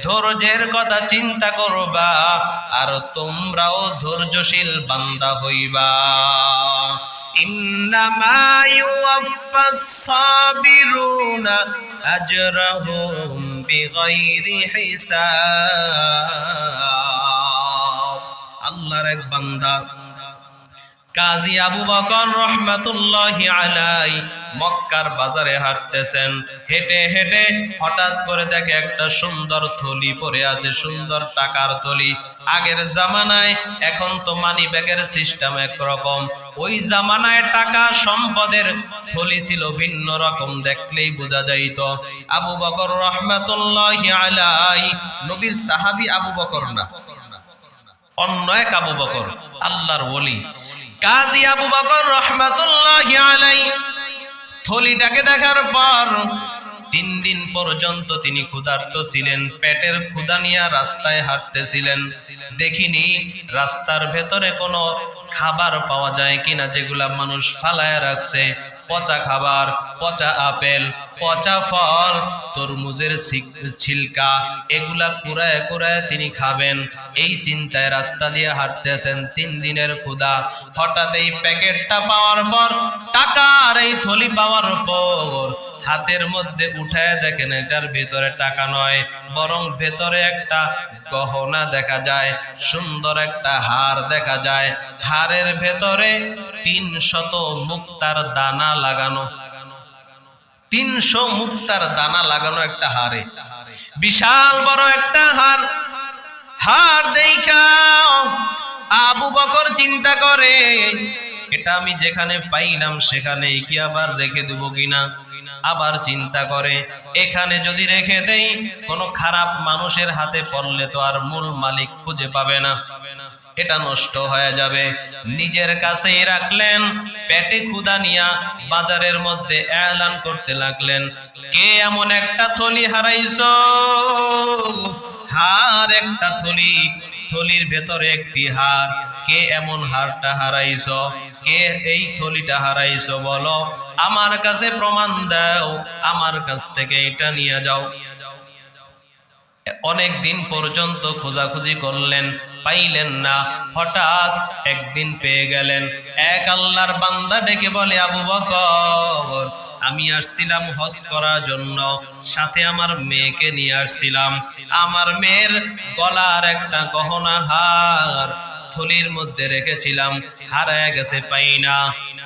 ধৈর্যের কথা চিন্তা করবা, আর তোমরাও ধৈর্যশীল বান্দা হইবা। ইন্নামা ইউওয়াফাস সাবিরুনা আজরাহুম বিগাইরি হিসাব। আল্লাহর এক বান্দা কাজী আবু বকর রহমাতুল্লাহি আলাইহি মক্কার বাজারে হাঁটতেছেন। হেঁটে হেঁটে হঠাৎ করে দেখে একটা সুন্দর থলি পড়ে আছে, সুন্দর টাকার থলি। আগের জামানায়, এখন তো মানি ব্যাগের সিস্টেম একরকম, ওই জামানায় টাকা সম্পদের থলি ছিল ভিন্ন রকম, দেখলেই বোঝা যাইত। আবু বকর রহমাতুল্লাহি আলাইহি নবীর সাহাবী আবু বকর না, অন্য এক আবু বকর, আল্লাহর ওলি কাজী আবু বকর রহমাতুল্লাহি আলাইহি থলিটাকে দেখার পর 3 দিন পর্যন্ত তিনি ক্ষুধার্ত ছিলেন, পেটের ক্ষুধা নিয়ে রাস্তায় হাঁটতেছিলেন। দেখিনি রাস্তার ভেতরে কোনো খাবার পাওয়া যায় কিনা, যেগুলা মানুষ ফালায় রাখছে, পচা খাবার, পচা আপেল, পচা ফল, তরমুজের ছিলকা, এগুলা কুড়ায় কুড়ায় তিনি খাবেন, এই চিন্তায় রাস্তা দিয়ে হাঁটতেছেন। 3 দিনের ক্ষুধা। হঠাৎ এই প্যাকেটটা পাওয়ার পর, টাকার এই থলি পাওয়ার পর হাতের মধ্যে উঠায় দেখেন এটার ভেতরে টাকা নয়, বরং ভেতরে একটা গহনা দেখা যায়, সুন্দর একটা হার দেখা যায়। হারের ভেতরে 300 মুক্তার দানা লাগানো, 300 মুক্তার দানা লাগানো একটা হারে, বিশাল বড় একটা হার। হার দেখা আবু বকর চিন্তা করে, এটা আমি যেখানে পাইলাম সেখানেই কি আবার রেখে দেব কিনা। আবার চিন্তা করে, এখানে যদি রেখে দেই, কোনো খারাপ মানুষের হাতে পড়লে তো আর মূল মালিক খুঁজে পাবে না, এটা নষ্ট হয়ে যাবে। নিজের কাছেই রাখলেন। পেটে ক্ষুধা নিয়া বাজারের মধ্যে এলান করতে লাগলেন, কে এমন একটা থলি হারাইছো? হার একটা থলি, থলির ভেতরে একটি হার। কে এমন হারটা হারাইছো? কে এই থলিটা হারাইছো? বলো, আমার কাছে প্রমাণ দাও, আমার কাছ থেকে এটা নিয়ে যাও। অনেক দিন পর্যন্ত খোঁজাখুঁজি করলেন, পাইলেন না। হঠাৎ একদিন পেয়ে গেলেন। এক আল্লাহর বান্দা ডেকে বলে, আবু বকর, আমি আসছিলাম হজ করার জন্য, সাথে আমার মেয়েকে নিয়ে আসছিলাম। আমার মেয়ের গলার একটা গহনা হার থলির মধ্যে রেখেছিলাম, হারায় গেছে, পাই না।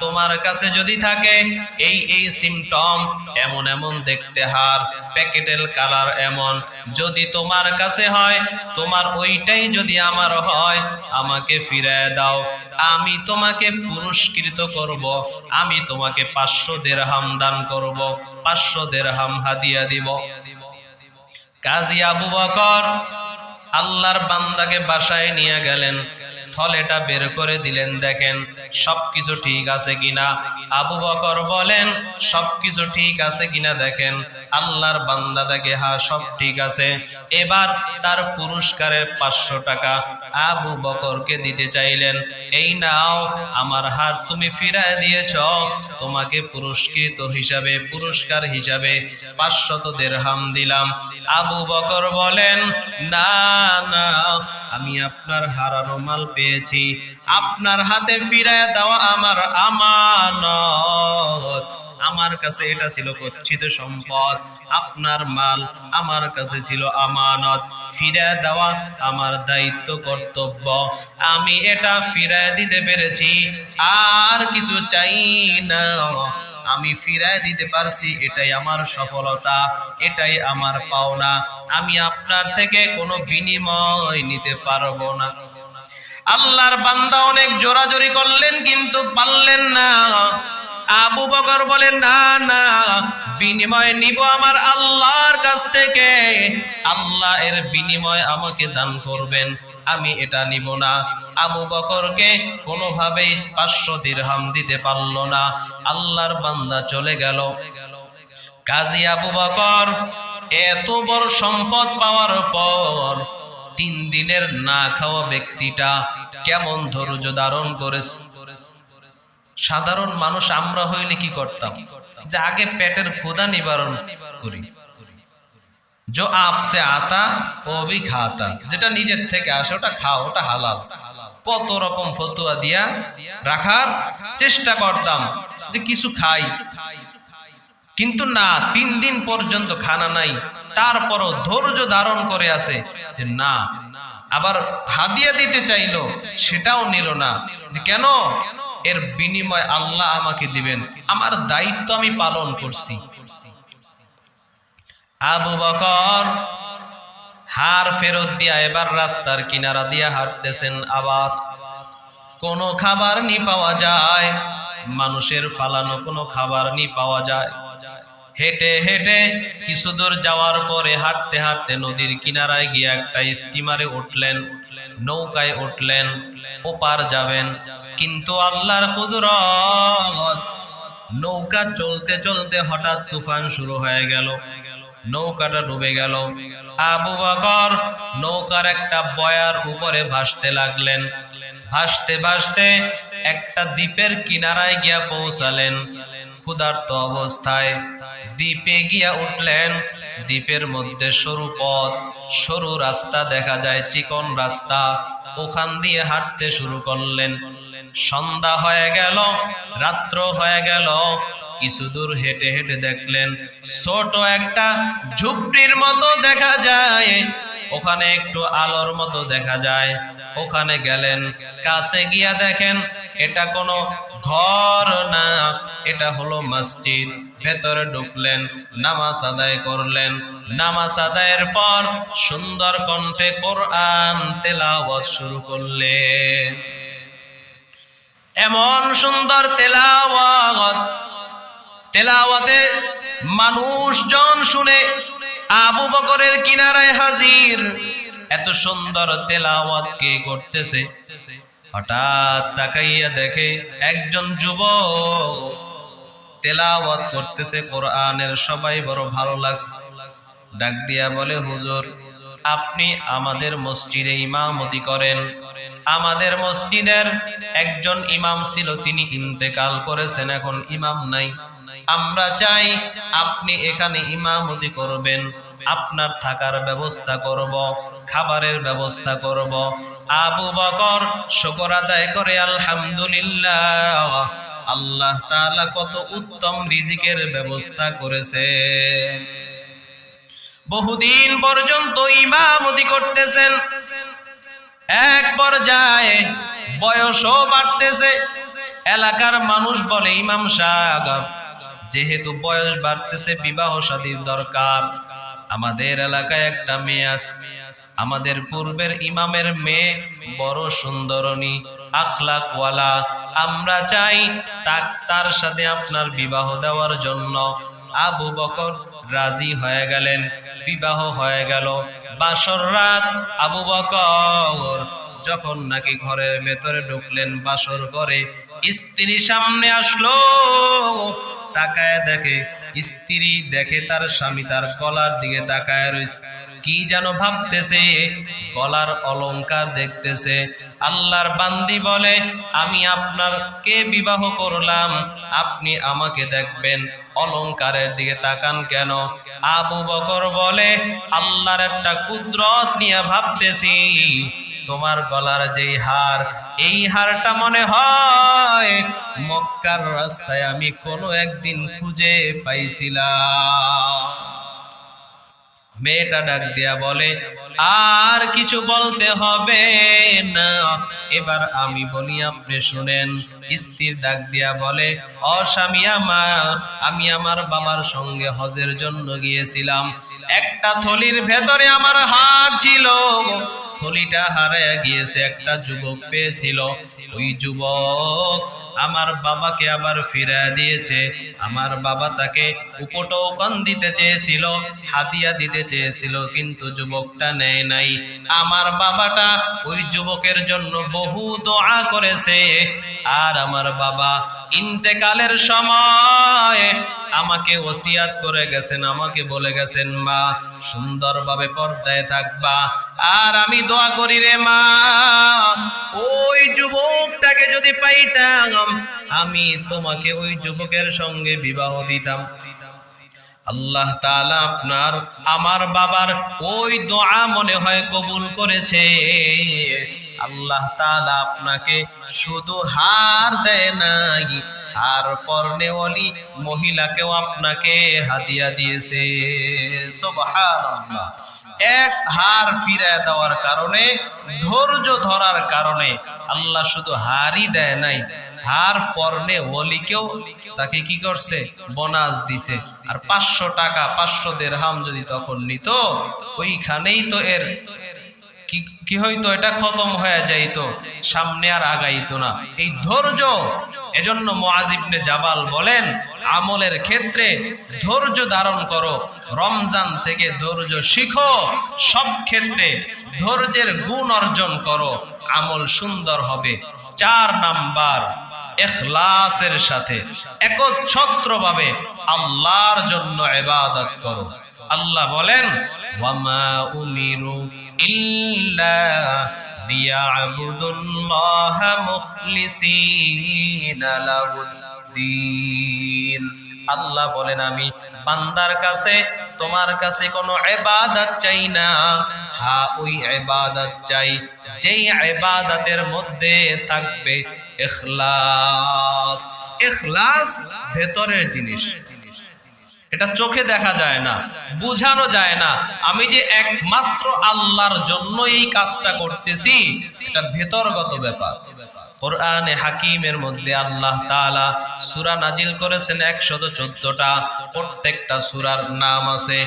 তোমার কাছে যদি থাকে এই সিমটম, এমন এমন দেখতে হার, প্যাকেটের কালার এমন, যদি তোমার কাছে হয়, তোমার ওইটাই যদি আমার হয়, আমাকে ফিরায় দাও, আমি তোমাকে পুরস্কৃত করব, আমি তোমাকে 500 দিরহাম দান করব, 500 দিরহাম হাদিয়া দিব। কাজী আবু বকর আল্লাহর বান্দাকে বাসায় নিয়ে গেলেন, থলেটা বের করে দিলেন, দেখেন সবকিছু ঠিক আছে কিনা। আবু বকর বলেন, সবকিছু ঠিক আছে কিনা দেখেন। আল্লাহর বান্দা দেখে, হ্যাঁ সব ঠিক আছে। এবার তার পুরস্কারের 500 টাকা আবু বকরকে দিতে চাইলেন। এই নাও, আমার হার তুমি ফিরায় দিয়েছ, তোমাকে পুরস্কৃত হিসাবে, পুরস্কার হিসাবে 500 দিরহাম দিলাম। আবু বকর বলেন, না না, আমি আপনার হারানো মাল পেয়েছি, আপনার হাতে ফিরায় দেওয়া আমার আমানত। আমার কাছে এটা ছিল গচ্ছিত সম্পদ, আপনার মাল আমার কাছে ছিল আমানত, ফিরায় দেওয়া আমার দায়িত্ব, কর্তব্য। আমি এটা ফিরায় দিতে পেরেছি, আর কিছু চাই না। আমি ফিরায় দিতে পারছি, এটাই আমার সফলতা, এটাই আমার পাওনা। আমি আপনার থেকে কোনো বিনিময় নিতে পারবো না। আল্লাহর বান্দা অনেক জোরাজোরি করলেন কিন্তু পারলেন না। আবু বকর বলেন, না না, বিনিময় নিব আমার আল্লাহর কাছ থেকে, আল্লাহ এর বিনিময় আমাকে দান করবেন, আমি এটা নিব না। আবু বকরকে কোনোভাবেই 500 দিরহাম দিতে পারল না। আল্লাহর বান্দা চলে গেল। কাজী আবু বকর এত বড় সম্পদ পাওয়ার পর 3 দিনের না খাওয়া ব্যক্তিটা কেমন ধৈর্য ধারণ করেছে। সাধারণ মানুষ আমরা হইলে কি করতাম, যে আগে পেটের ক্ষুধা নিবারণ করি, जो आपसे आता वो भी खाता, যেটা নিজের থেকে আসে ওটা খাও, ওটা হালাল। কত রকম ফতোয়া দিয়া রাখার চেষ্টা করতাম যে কিছু খাই, কিন্তু না, 3 দিন পর্যন্ত খানা নাই, তারপরও ধৈর্য ধারণ করে আছে যে না। আবার হাদিয়া দিতে চাইলো, সেটাও নিল না, যে কেন, এর বিনিময় আল্লাহ আমাকে দিবেন, আমার দায়িত্ব আমি পালন করছি। আবু বকর হার ফেরত দিয়া এবার রাস্তার কিনারা দিয়া হাঁটতেছেন। আবার কোনো খাবার নি পাওয়া যায়, মানুষের ফালানো কোনো খাবার নি পাওয়া যায়। হেঁটে হেঁটে কিছু দূর যাওয়ার পরে হাঁটতে হাঁটতে নদীর কিনারায় গিয়ে একটা স্টিমারে উঠলেন, নৌকায় উঠলেন, ওপার যাবেন। কিন্তু আল্লাহর কুদরত, নৌকা চলতে চলতে হঠাৎ তুফান শুরু হয়ে গেল, নৌকাটা ডুবে গেল। আবু বকর নৌকার একটা বয়ার উপরে ভাসতে লাগলেন। ভাসতে ভাসতে একটা দ্বীপের কিনারায় গিয়া পৌঁছালেন। ক্ষুধার্ত অবস্থায় দ্বীপে গিয়া উঠলেন। দ্বীপের মধ্যে সরু পথ, সরু রাস্তা দেখা যায়, চিকন রাস্তা, ওখান দিয়ে হাঁটতে শুরু করলেন। সন্ধ্যা হয়ে গেল, রাত্র হয়ে গেল। কিছু দূর হেঁটে হেঁটে দেখলেন ছোট একটা ঝুপড়ির মতো দেখা যায়, ওখানে একটু আলোর মতো দেখা যায়। ওখানে গেলেন, কাছে গিয়া দেখেন এটা কোনো ঘর না, এটা হলো মসজিদ। ভেতরে ঢুকলেন, নামাজ আদায় করলেন। নামাজ আদায়ের পর সুন্দর কণ্ঠে কোরআন তেলাওয়াত শুরু করলেন। এমন সুন্দর তেলাওয়াত, তেলাওয়াতে মানুষজন শুনে আবু বকরের কিনারায় হাজির। এত সুন্দর তেলাওয়াত কে করতেছে? হঠাৎ তাকাইয়া দেখে একজন যুবক তেলাওয়াত করতেছে কোরআনের। সবাই বড় ভালো লাগছে, ডাক দিয়া বলে, হুজুর আপনি আমাদের মসজিদে ইমামতি করেন। আমাদের মসজিদের একজন ইমাম ছিল, তিনি ইন্তেকাল করেছেন, এখন ইমাম নাই। আমরা চাই আপনি এখানে ইমামতি করবেন, আপনার থাকার ব্যবস্থা করব, খাবারের ব্যবস্থা করব। আবু বকর শুকর আদায় করে আলহামদুলিল্লাহ, আল্লাহ তাআলা কত উত্তম রিজিকের ব্যবস্থা করেছেন। বহুদিন পর্যন্ত ইমামতি করতেছেন। এক পর্যায়ে বয়সও বাড়তেছে। এলাকার মানুষ বলে, ইমাম সাহেব যেহেতু বয়স বাড়তেছে, বিবাহ শাদীর দরকার। আমাদের এলাকায় একটা মেয়ে আছে, আমাদের পূর্বের ইমামের মেয়ে, বড় সুন্দরনী, আখলাকওয়ালা। আমরা চাই তার সাথে আপনার বিবাহ দেওয়ার জন্য। আবু বকর রাজি হয়ে গেলেন, বিবাহ হয়ে গেল। বাসর রাত আবু বকর যখন নাকি ঘরের ভেতরে ঢুকলেন, বাসর করে স্ত্রী সামনে আসলো। তাকায় দেখে, স্ত্রী দেখে তার স্বামী তার গলার দিকে তাকায় রয়েছে, কি যেন ভাবতেছে, গলার অলংকার দেখতেছে। আল্লাহর বান্দি বলে, আমি আপনাকে বিবাহ করলাম, আপনি আমাকে দেখবেন, অলংকারের দিকে তাকান কেন? আবু বকর বলে, আল্লাহর একটা কুদরত নিয়ে ভাবতেছি, তোমার গলার যেই হার, এই হারটা মনে হয় মক্কার রাস্তায় আমি কোনো একদিন খুঁজে পাইছিলাম। মেয়েটা ডাক দিয়া বলে, আর কিছু বলতে হবে না, এবার আমি বলি আপনি শুনেন। স্ত্রীর ডাক দিয়া বলে, ও স্বামী আমার, আমি আমার বাবার সঙ্গে হজের জন্য গিয়েছিলাম, একটা থলির ভেতরে আমার হার ছিল, থলিটা হারায় গিয়েছে, একটা যুবক পেয়েছিল, ওই যুবক আমার বাবাকে আবার ফিরিয়ে দিয়েছে। আমার বাবা তাকে উপটোকন দিতে চেয়েছিল, হাদিয়া দিতে চেয়েছিল, কিন্তু যুবকটা নেয় নাই। আমার বাবাটা ওই যুবকের জন্য বহু দোয়া করেছে, আর আমার বাবা ইন্তেকালের সময় আমাকে ওসিয়াত করে গেছেন, আমাকে বলে গেছেন, মা সুন্দরভাবে পর্দায় থাকবা, আর আমি দোয়া করি রে মা, ওই যুবকটাকে যদি পাইতাম আমি তোমাকে ওই যুবকের সঙ্গে বিবাহ দিতাম। আল্লাহ তাআলা আপনার আমার বাবার ওই দোয়া মনে হয় কবুল করেছে। আল্লাহ তাআলা আপনাকে শুধু হার দেয় নাই, হার পরনেওয়ালি মহিলাকেও আপনাকে হাদিয়া দিয়েছে। সুবহানাল্লাহ। এক হার ফিরিয়ে দেওয়ার কারণে, ধৈর্য ধরার কারণে আল্লাহ শুধু হারই দেয় নাই, হার পরনে ওলিকেও তাকে কি করছে, বোনাস দিছে। আর 500 টাকা 500 দিরহাম যদি তখন নিত, ওইখানেই তো এর কি হইতো, এটা খতম হয়ে যাইতো, সামনে আর আগাইতো না। এই ধৈর্য, এজন্য মুআয ইবনে জাবাল বলেন, আমলের ক্ষেত্রে ধৈর্য ধারণ করো, রমজান থেকে ধৈর্য শিখো, সব ক্ষেত্রে ধৈর্যের গুণ অর্জন করো, আমল সুন্দর হবে। 4 নাম্বার, ইখলাসের সাথে একচ্ছত্রভাবে আল্লাহর জন্য ইবাদত করো। আল্লাহ বলেন, ওয়ামা উমিরু ইল্লা লিয়াবুদুল্লাহা মুখলিসিনা লাহুদ্দিন। আল্লাহ বলেন, আমি বান্দার কাছে, তোমার কাছে কোনো ইবাদত চাই না, হ্যাঁ ওই ইবাদত চাই যেই ইবাদতের মধ্যে থাকবে ইখলাস। ইখলাস ভেতরের জিনিস, এটা চোখে দেখা যায় না, বুঝানো যায় না। আমি যে একমাত্র আল্লাহর জন্য এই কাজটা করতেছি, এটা ভেতরগত ব্যাপার। কোরআনে হাকিমের মধ্যে আল্লাহ তাআলা সূরা নাজিল করেছেন 114টা। প্রত্যেকটা সূরার নাম আছে,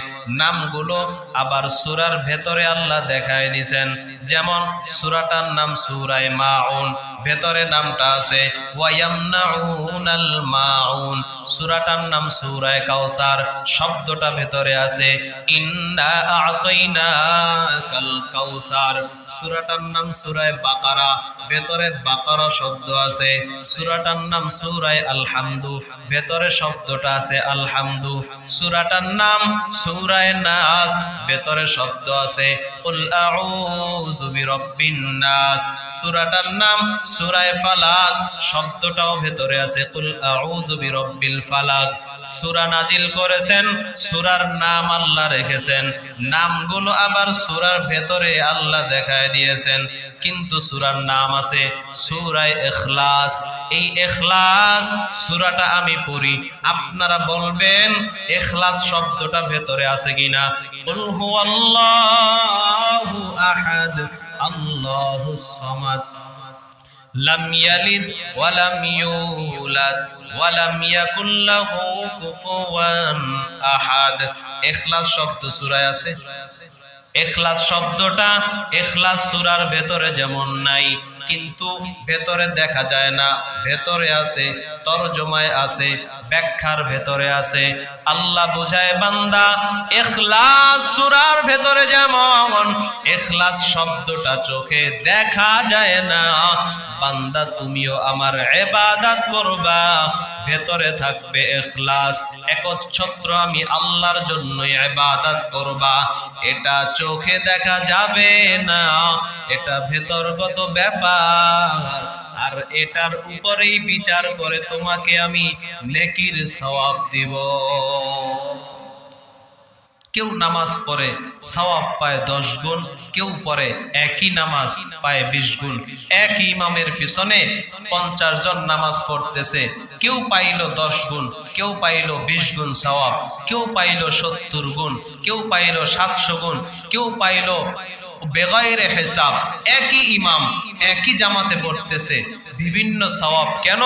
নামগুলো আবার সূরার ভেতরে আল্লাহ দেখায় দিয়েছেন। যেমন সূরাটার নাম সূরা মাউন, ভেতরে নামটা আছে ওয়ায়ামনাউনাল মাউন। সূরাটার নাম সূরা কাউসার, শব্দটা ভেতরে আছে ইন্না আ'তাইনাকাল কাউসার। সূরাটার নাম সূরা বাকারা, ভেতরে বাকারা শব্দ আছে। সূরাটার নাম সূরা আল হামদু, ভেতরে শব্দটা আছে আলহামদু। সূরাটার নাম সূরা নাস, ভেতরে শব্দ আছে কুল আউযু বিরাব্বিন নাস। সূরাটার নাম সূরা ফালাক, শব্দটাও ভেতরে আছে কুল আউযু বিরাব্বিল ফালাক। সূরা নাজিল করেছেন, সূরার নাম আল্লাহ রেখেছেন, নামগুলো আবার সূরার ভেতরে আল্লাহ দেখায় দিয়েছেন, কিন্তু সূরার নাম আছে সূরা ইখলাস। এই ইখলাস সূরাটা আমি পড়ি, আপনারা বলবেন ইখলাস শব্দটা ভেতরে আছে কিনা। কুল হুয়াল্লাহু আহাদ আল্লাহুস সামাদ লাম ইয়ালিদ ওয়া লাম ইউলাদ ওয়া লাম ইয়াকুল লাহু কুফুওয়ান আহাদ। ইখলাস শব্দ সূরায় আছে। ইখলাস শব্দটা ইখলাস সূরার ভেতরে যেমন নাই, কিন্তু ভেতরে দেখা যায় না, ভেতরে আছে, তরজমায় আছে, ব্যাখ্যার ভেতরে আছে। আল্লাহ বুঝায়, বান্দা ইখলাস সূরার ভেতরে যেমন ইখলাস শব্দটা চোখে দেখা যায় না, বান্দা তুমিও আমার ইবাদত করবা, ভেতরে থাকবে ইখলাস, একচ্ছত্র আমি আল্লাহর জন্য ইবাদত করবা। এটা চোখে দেখা যাবে না, এটা ভেতরগত ব্যাপার, আর এটার উপরেই বিচার করে তোমাকে আমি নেকির সওয়াব দিব। কেউ নামাজ পড়ে সওয়াব পায় 10 গুণ, কেউ পড়ে একই নামাজ পায় 20 গুণ। একই ইমামের পিছনে 50 জন নামাজ পড়তেছে, কেউ পাইল 10 গুণ, কেউ পাইল 20 গুণ সওয়াব, কেউ পাইল 70 গুণ, কেউ পাইল 700 গুণ, কেউ পাইল বেগাইরে হিসাব। একই ইমাম একই জামাতে পড়তেছে, বিভিন্ন সওয়াব। কেন?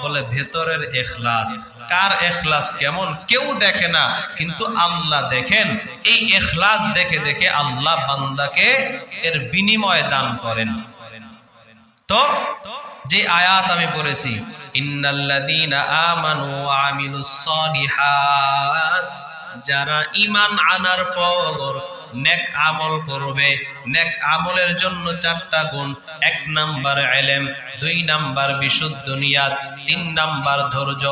বলে ভেতরের ইখলাস। কার ইখলাস কেমন কেউ দেখে না, কিন্তু আল্লাহ দেখেন। এই ইখলাস দেখে দেখে আল্লাহ বান্দাকে এর বিনিময় দান করেন। তো যে আয়াত আমি পড়েছি, ইন্নাল্লাযীনা আমানু ওয়া আমিলুস সালিহাত, যারা ঈমান আনার পর নেক আমল করবে, নেক আমলের জন্য 4টা গুণ। 1 নাম্বার ইলম, 2 নাম্বার বিশুদ্ধ নিয়াত, 3 নাম্বার ধৈর্য,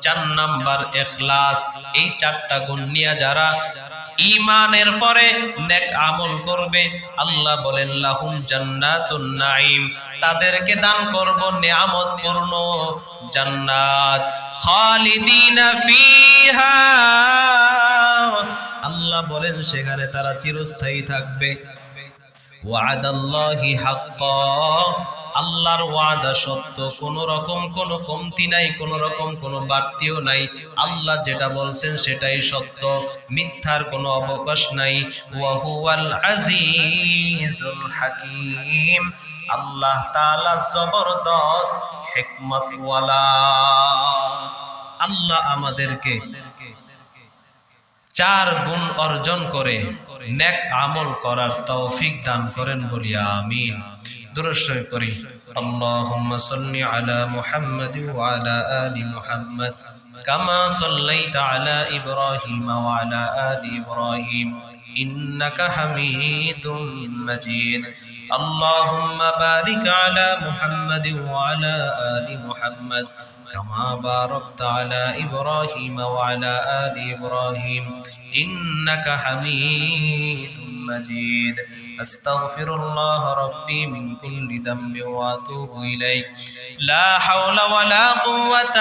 4 নাম্বার ইখলাস। এই 4টা গুণ নিয়ে যারা ঈমানের পরে নেক আমল করবে, আল্লাহ বলেন লাহুম জান্নাতুন নাঈম, তাদেরকে দান করব নিয়ামতপূর্ণ জান্নাত, খালিদিনা ফিহা, আল্লাহ বলেন সেখানে তারা চিরস্থায়ী থাকবে। ওয়াদাল্লাহি হাক্কা, আল্লাহর ওয়াদা সত্য, কোন রকম কোনো কমতি নাই, কোন রকম কোনো বাড়তিও নাই। আল্লাহ যেটা বলছেন সেটাই সত্য, মিথ্যার কোনো অবকাশ নাই। ওয়া হুয়াল আজিজুল হাকীম, আল্লাহ তাআলা জবরদস্ত হিকমত ওয়ালা। আল্লাহ আমাদেরকে 4 গুণ অর্জন করে নেক আমল করার তৌফিক দান করেন, বলি আমিন। দুরূদ শরীফ পড়ি। আল্লাহুম্মা সাল্লি আলা মুহাম্মাদ ওয়া আলা আলি মুহাম্মাদ কামা সাল্লাইতা আলা ইব্রাহিম ওয়া আলা আলি ইব্রাহিম ইন্নাকা হামিদুম মাজিদ। আল্লাহুম্মা বারিক আলা মুহাম্মাদ ওয়া আলা আলি মুহাম্মাদ كما باركت على إبراهيم وعلى آل إبراهيم إنك حميد مجيد. أستغفر الله ربي من كل ذنب وأتوب إليه. لا حول ولا قوة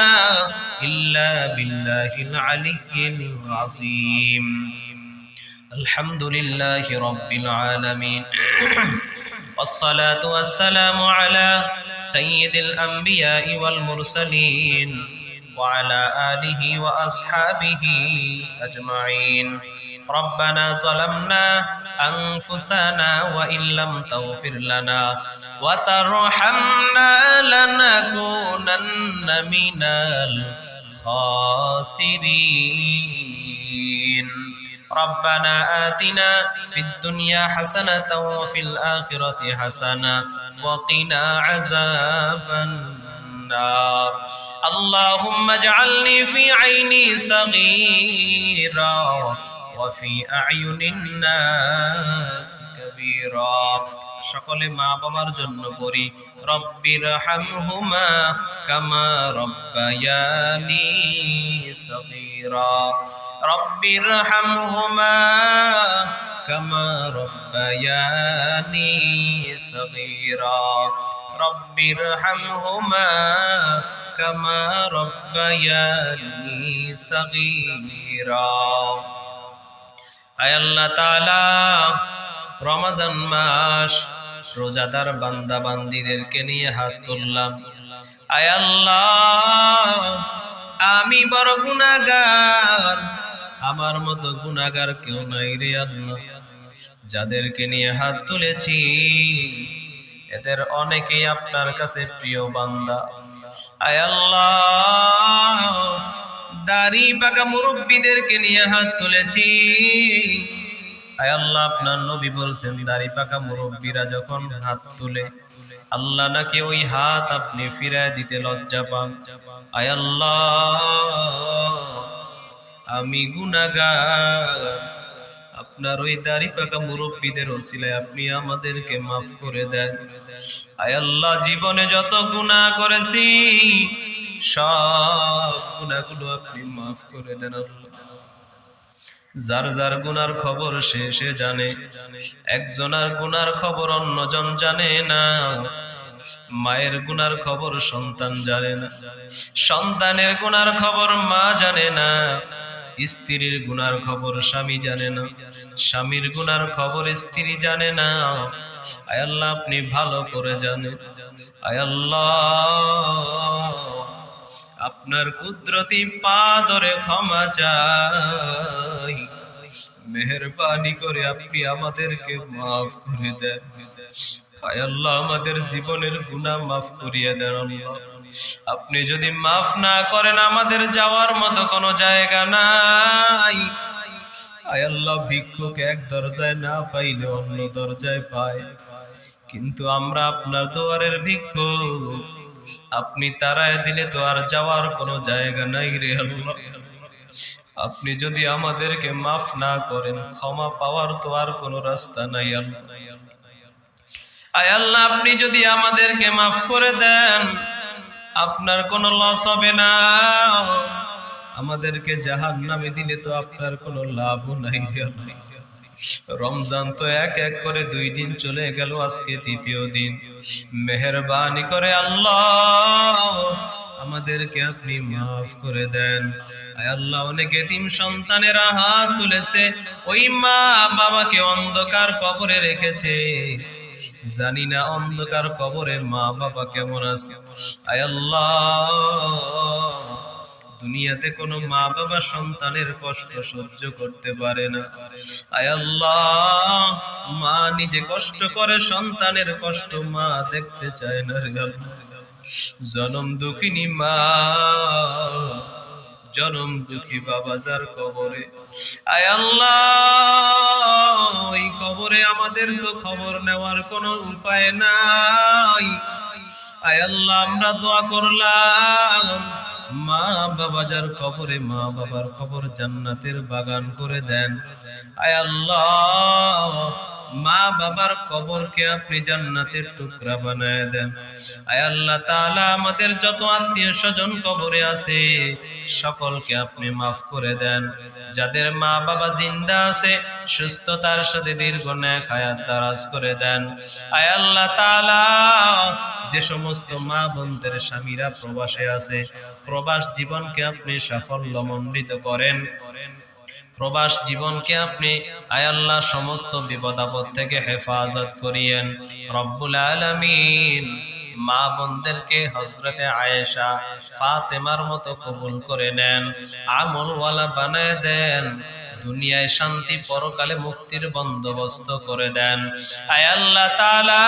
إلا بالله العلي العظيم. الحمد لله رب العالمين والصلاة والسلام على سيد الأنبياء والمرسلين وعلى آله وأصحابه أجمعين. ربنا ظلمنا أنفسنا وإن لم تغفر لنا وترحمنا لنكونن من الخاسرين. ربنا آتنا في الدنيا حسنة وفي الآخرة حسنة وقنا عذاب النار. اللهم اجعلني في عيني صغيرا وفي أعين الناس كبيرا. সকলে মা বাবার জন্য পড়ি, রব্বির হামহুমা কামা রব্বায়ানি সগীরা। রব্বির হামহুমা কামা রব্বায়ানি সগীরা। রব্বির হামহুমা কামা রব্বায়ানি সগীরা। আয় আল্লাহ তাআলা, রমজান মাস রোজাদার বান্দা বান্দীদেরকে নিয়ে হাত তুললাম। আয় আল্লাহ, আমি বড় গুনাহগার, আমার মতো গুনাহগার কেউ নাই রে আল্লাহ। যাদেরকে নিয়ে হাত তুলেছি এদের অনেকেই আপনার কাছে প্রিয় বান্দা। আয় আল্লাহ, দাড়ি পাকা মুরব্বীদেরকে নিয়ে হাত তুলেছি। আয় আল্লাহ, আপনার নবী বলছেন দাড়ি পাকা মুরব্বীরা যখন হাত তুলে আল্লাহ নাকি ওই হাত আপনি ফিরায় দিতে লজ্জা পান। আয় আল্লাহ, আমি গুনাহগার, আপনার ওই দাড়ি পাকা মুরব্বীদের ওসিলায় আপনি আমাদেরকে মাফ করে দেন। আয় আল্লাহ, জীবনে যত গুনাহ করেছি সব গুনাহগুলো আপনি মাফ করে দেন আল্লাহ। যার যার গুনার খবর সে জানে, একজনের গুনার খবর অন্যজন জানে না। মায়ের গুনার খবর সন্তান জানে না, সন্তানের গুনার খবর মা জানে না, স্ত্রীর গুনার খবর স্বামী জানে না, স্বামীর গুনার খবর স্ত্রী জানে না। আয় আল্লাহ আপনি ভালো করে জানেন। আয় আল্লাহ আপনার কুদরতি পা ধরে ক্ষমা চাই, মেহেরবানি করে আপনি আমাদেরকে মাফ করে দেন। হায় আল্লাহ আমাদের জীবনের গুনাহ মাফ করিয়ে দেন আল্লাহ। আপনি যদি মাফ না করেন আমাদের যাওয়ার মতো কোনো জায়গা নাই। হায় আল্লাহ ভিক্ষুক এক দরজায় না পাইলে অন্য দরজায় পায়, কিন্তু আমরা আপনার দুয়ারের ভিক্ষুক, আপনি তারায় দিলে তো আর যাওয়ার কোনো জায়গা নাই রে আল্লাহ। আপনি যদি আমাদেরকে মাফ না করেন ক্ষমা পাওয়ার তো আর কোনো রাস্তা নাই আল্লাহ। আয় আল্লাহ আপনি যদি আমাদেরকে মাফ করে দেন আপনার কোনো লস হবে না, আমাদেরকে জাহান্নামে দিলে তো আপনার কোনো লাভও নাই রে আল্লাহ। রমজান তো এক এক করে 2 দিন চলে গেল, আজকে 3য় দিন। মেহেরবানি করে আল্লাহ আমাদেরকে আপনি মাফ করে দেন। আয় আল্লাহ অনেক এতিম সন্তানেরা হাত তুলেছে, ওই মা বাবাকে অন্ধকার কবরে রেখেছে, জানি না অন্ধকার কবরে মা বাবা কেমন আছে। আয় আল্লাহ দুনিয়াতে কোনো মা বাবা সন্তানের কষ্ট সহ্য করতে পারে না। আয় আল্লাহ মা নিজে কষ্ট করে সন্তানের কষ্ট মা দেখতে চায় না রে আল্লাহ। জনম দুঃখিনী মা, জনম দুঃখী বাবা যার কবরে, আয় আল্লাহ ওই কবরে আমাদের তো খবর নেওয়ার কোনো উপায় নাই। আয় আল্লাহ আমরা দোয়া করলাম মা বাবা যার কবরে, মা বাবার কবর জান্নাতের বাগান করে দেন। আয় আল্লাহ মা বাবার কবরকে আপনি জান্নাতের টুকরা বানায় দেন। আয় আল্লাহ তাআলা আমাদের যত আত্মীয় স্বজন কবরে আছে সকলকে আপনি মাফ করে দেন। যাদের মা বাবা জিন্দা আছে সুস্থতার সাথে দীর্ঘ নেক হায়াত দারাজ করে দেন। আয় আল্লাহ তাআলা যে সমস্ত মা বোনদের স্বামীরা প্রবাসে আছে প্রবাস জীবনকে আপনি সাফল্যমণ্ডিত করেন। প্রবাস জীবনকে আপনি আয় আল্লাহ সমস্ত বিপদ আপদ থেকে হেফাজত করিয়েন রব্বুল আলামিন। মা বোনদেরকে হযরতে আয়েশা ফাতেমার মতো কবুল করে নেন, আমলওয়ালা বানায় দেন, দুনিয়ায় শান্তি পরকালে মুক্তির বন্দোবস্ত করে দেন। আয় আল্লাহ তাআলা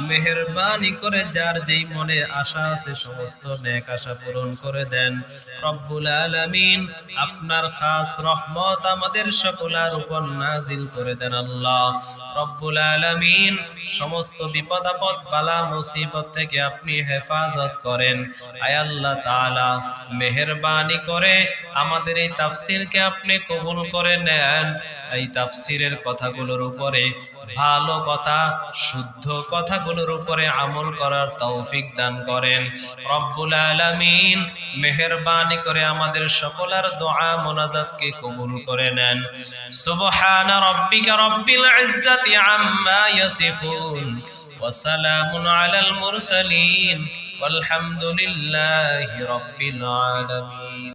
মেহেরবানি করে যার যেই মনে আশা আছে সমস্ত নেক আশা পূরণ করে দেন রব্বুল আলামিন। আপনার খাস রহমত আমাদের সকলের উপর নাজিল করে দেন আল্লাহ রব্বুল আলামিন। সমস্ত বিপদ আপদ বালা মুসিবত থেকে আপনি হেফাজত করেন। আয় আল্লাহ তাআলা মেহেরবানি করে আমাদের এই তাফসীরকে আপনি কবুল করে নেন। এই তাফসীরের কথাগুলোর উপরে ভালো কথা শুদ্ধ কথাগুলোর উপরে আমল করার তৌফিক দান করেন রব্বুল আলামিন। মেহেরবানি করে আমাদের সকলের দোয়া মোনাজাতকে কবুল করে নেন। সুবহান রাব্বিকা রাব্বিল ইজ্জাতি আম্মা ইয়াসিফুন ওয়া সালামুন আলাল মুরসালিন ওয়ালহামদুলিল্লাহি রাব্বিল আলামিন।